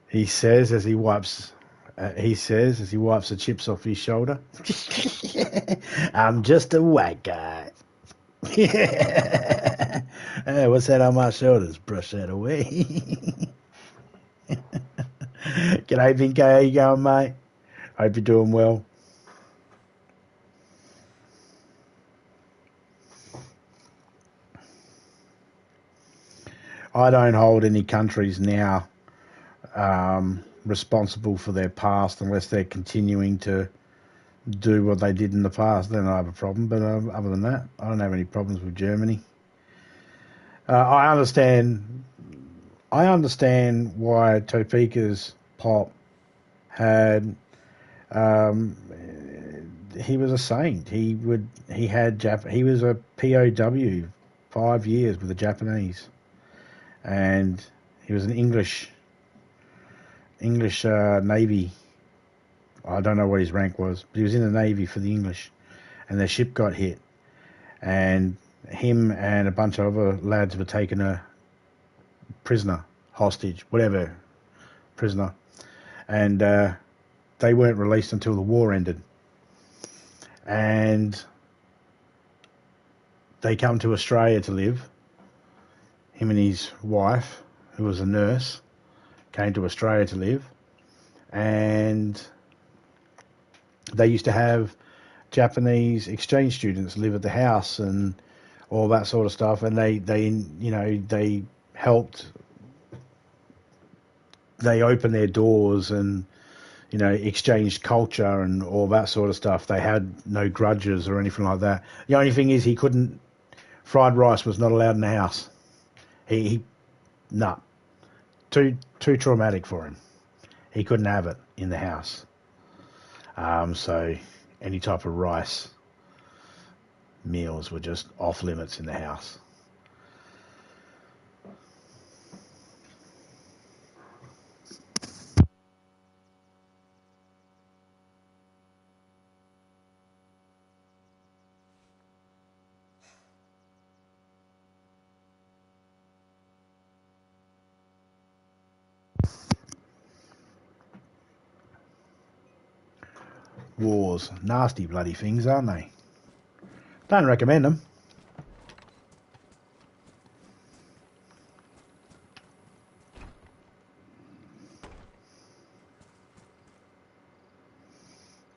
He says as he wipes the chips off his shoulder. I'm just a white guy. Hey, what's that on my shoulders? Brush that away. G'day, Vinko. How you going, mate? Hope you're doing well. I don't hold any countries now responsible for their past unless they're continuing to do what they did in the past. Then I have a problem. But other than that, I don't have any problems with Germany. I understand why Topeka's pop had. He was a saint. He was a POW 5 years with the Japanese, and he was an English Navy. I don't know what his rank was, but he was in the Navy for the English, and their ship got hit, and him and a bunch of other lads were taken a prisoner, hostage, whatever, prisoner, and they weren't released until the war ended, and they come to Australia to live. Him and his wife, who was a nurse, came to Australia to live, and they used to have Japanese exchange students live at the house and all that sort of stuff, and they helped. They opened their doors and exchanged culture and all that sort of stuff. They had no grudges or anything like that. The only thing is he couldn't Fried rice was not allowed in the house. Nah, too traumatic for him. He couldn't have it in the house. So any type of rice meals were just off limits in the house. Wars, nasty bloody things, aren't they? Don't recommend them.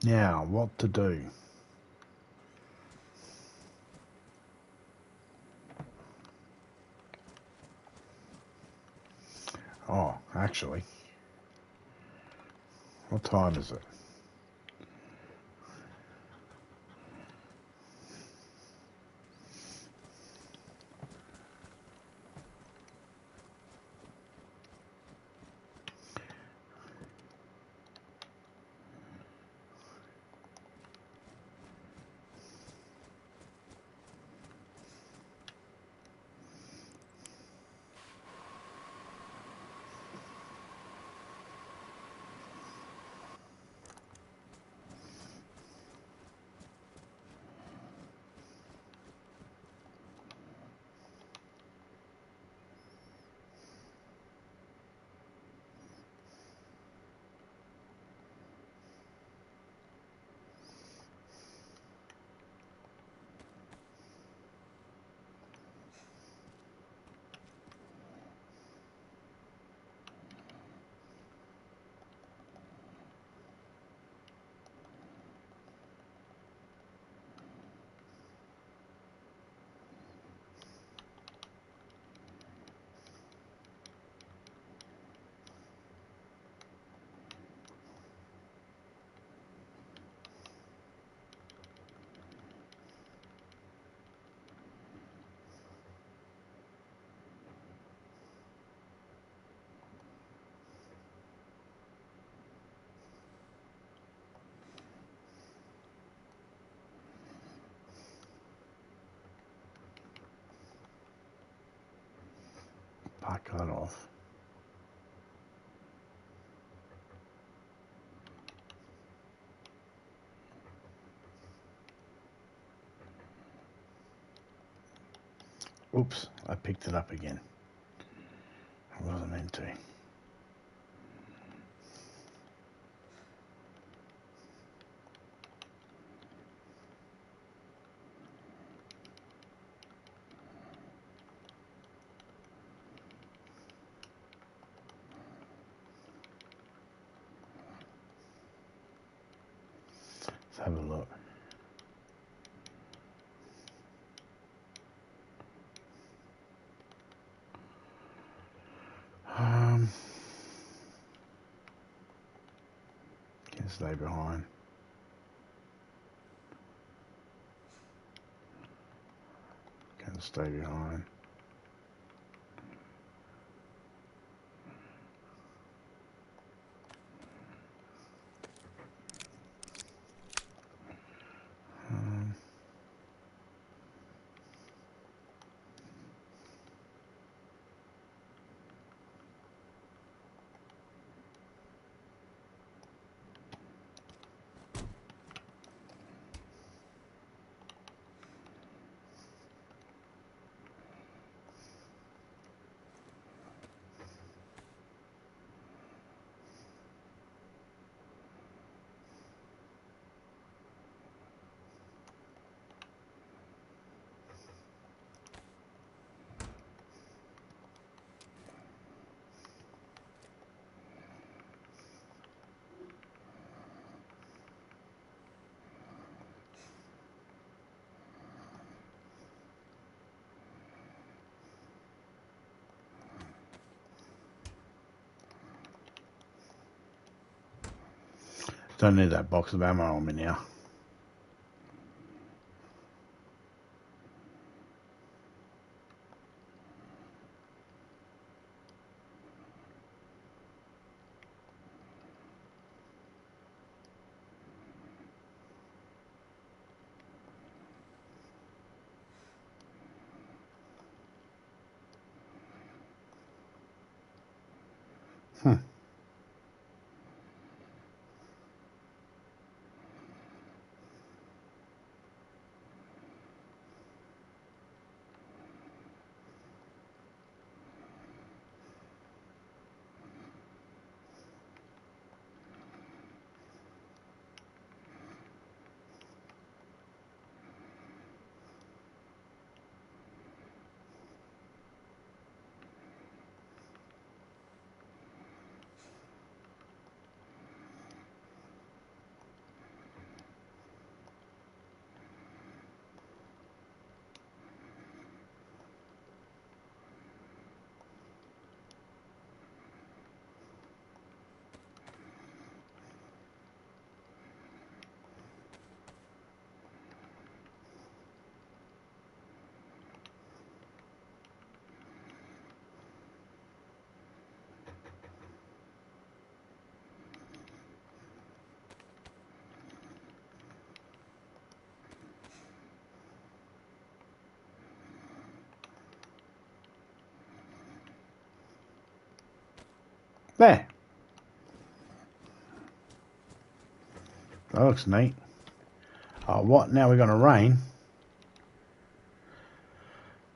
Now, what to do? Oh, actually, what time is it? I cut off. Oops, I picked it up again. I wasn't meant to. Let's have a look. Can stay behind. Can stay behind. Don't need that box of ammo on me now. There. That looks neat. Oh, what? Now we're going to rain?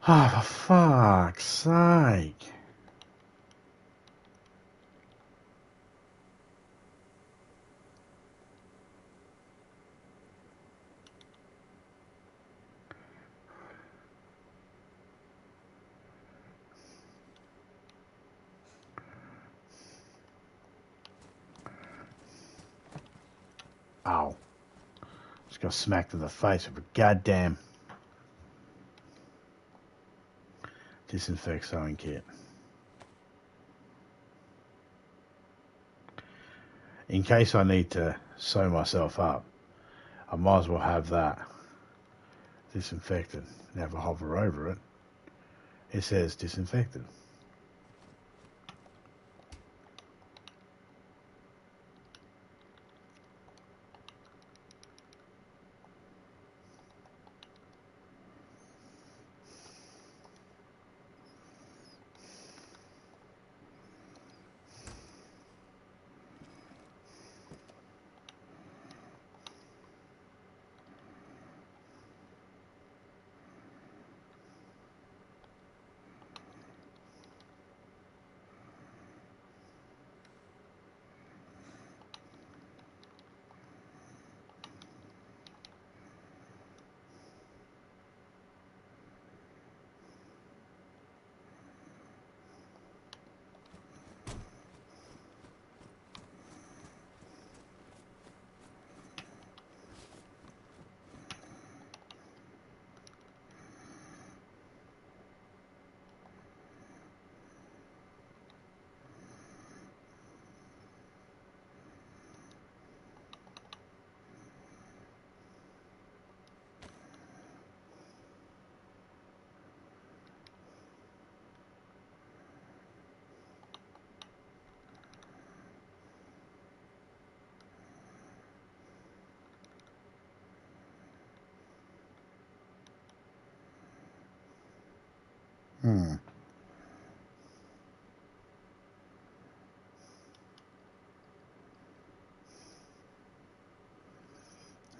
Oh, for fuck's sake. Ow. Just got smacked in the face with a goddamn disinfect sewing kit. In case I need to sew myself up, I might as well have that disinfected and have a hover over it. It says disinfected.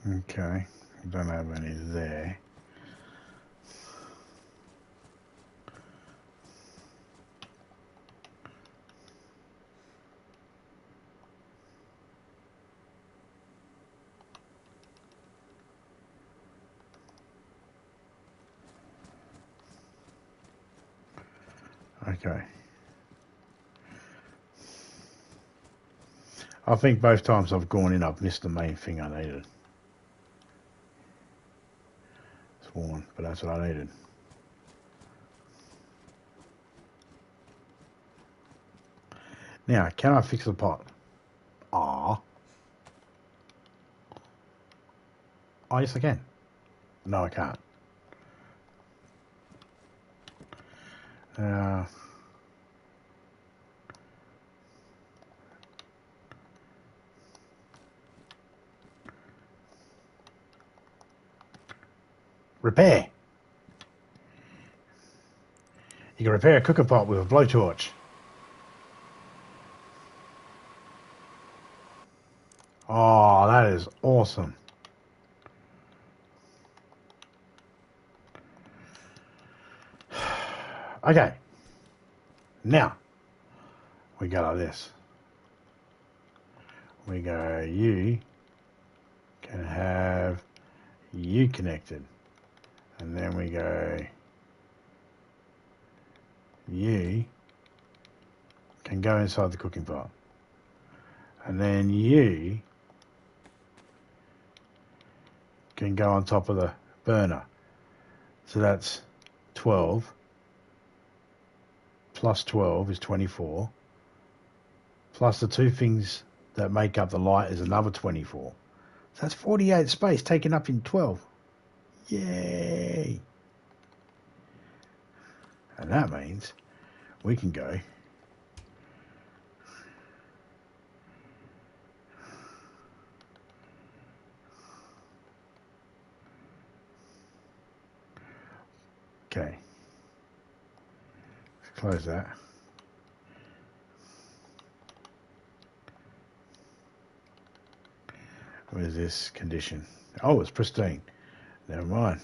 Okay, don't have any there. Okay. I think both times I've gone in, I've missed the main thing I needed. It's worn, but that's what I needed. Now, can I fix the pot? Ah. Oh, yes, I can. No, I can't. Repair. You can repair a cooker pot with a blowtorch. Oh, that is awesome. Okay. Now, we go like this. We go, you can have you connected. And then we go, you can go inside the cooking pot. And then you can go on top of the burner. So that's 12. Plus 12 is 24. Plus the two things that make up the light is another 24. So that's 48 space taken up in 12. Yay! And that means we can go okay. Let's close that. Where's this condition? Oh, it's pristine. Never mind.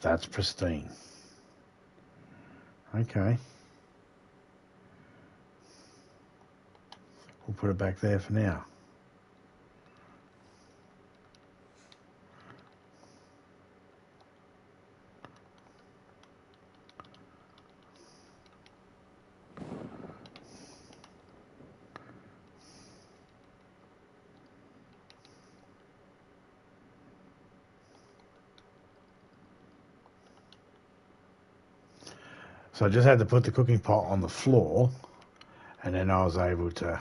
That's pristine. Okay. We'll put it back there for now. So I just had to put the cooking pot on the floor, and then I was able to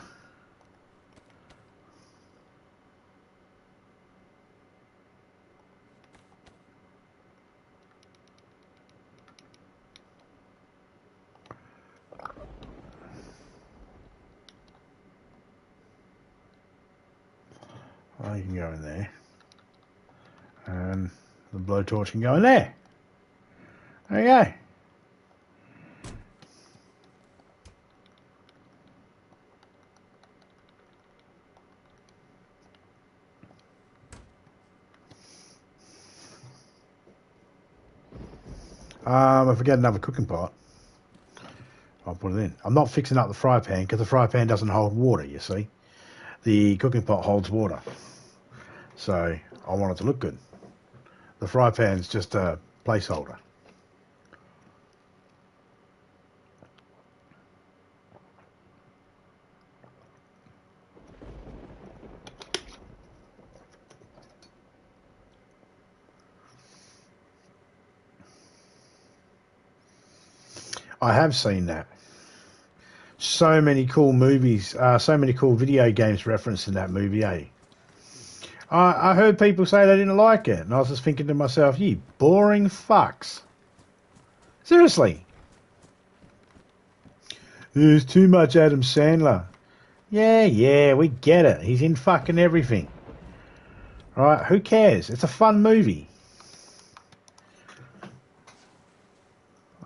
I can go in there, and the blowtorch can go in there. There you go. If I get another cooking pot, I'll put it in. I'm not fixing up the fry pan because the fry pan doesn't hold water, you see. The cooking pot holds water. So I want it to look good. The fry pan's just a placeholder. I have seen that. So many cool movies, so many cool video games referenced in that movie, eh? I heard people say they didn't like it, and I was just thinking to myself, you boring fucks. Seriously. There's too much Adam Sandler. Yeah, we get it. He's in fucking everything. Right? Who cares? It's a fun movie.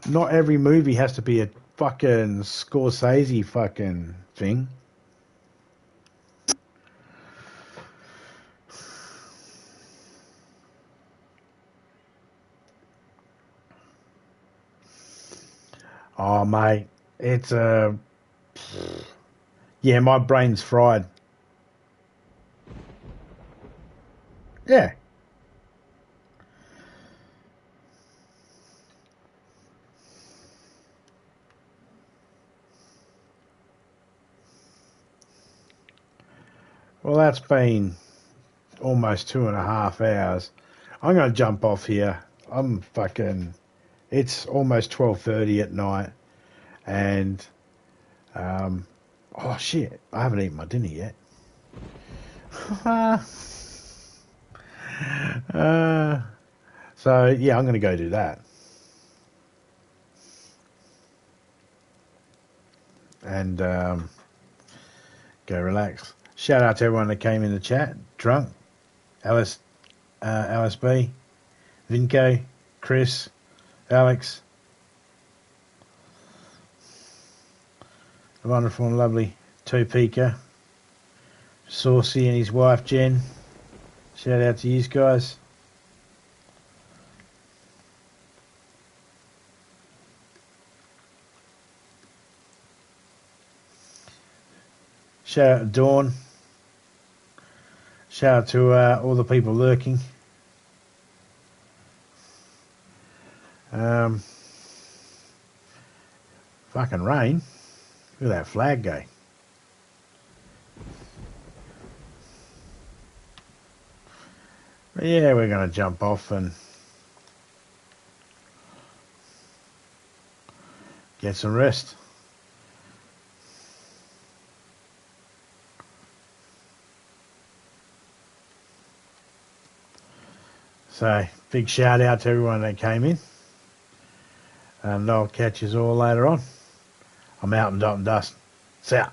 Not every movie has to be a fucking Scorsese fucking thing. Oh, mate. It's yeah, my brain's fried. Yeah. Well, that's been almost 2.5 hours. I'm going to jump off here. I'm fucking... It's almost 12:30 at night. And... oh, shit. I haven't eaten my dinner yet. uh, So, yeah, I'm going to go do that. And go relax. Shout out to everyone that came in the chat. Drunk, Alice, LSB, Vinco, Chris, Alex, the wonderful and lovely Topeka, Saucy and his wife Jen. Shout out to you guys. Shout out to Dawn. Shout out to all the people lurking. Fucking rain. Look at that flag go. But yeah, we're going to jump off and get some rest. So, big shout out to everyone that came in. And I'll catch you all later on. I'm out and dot and dust. See ya.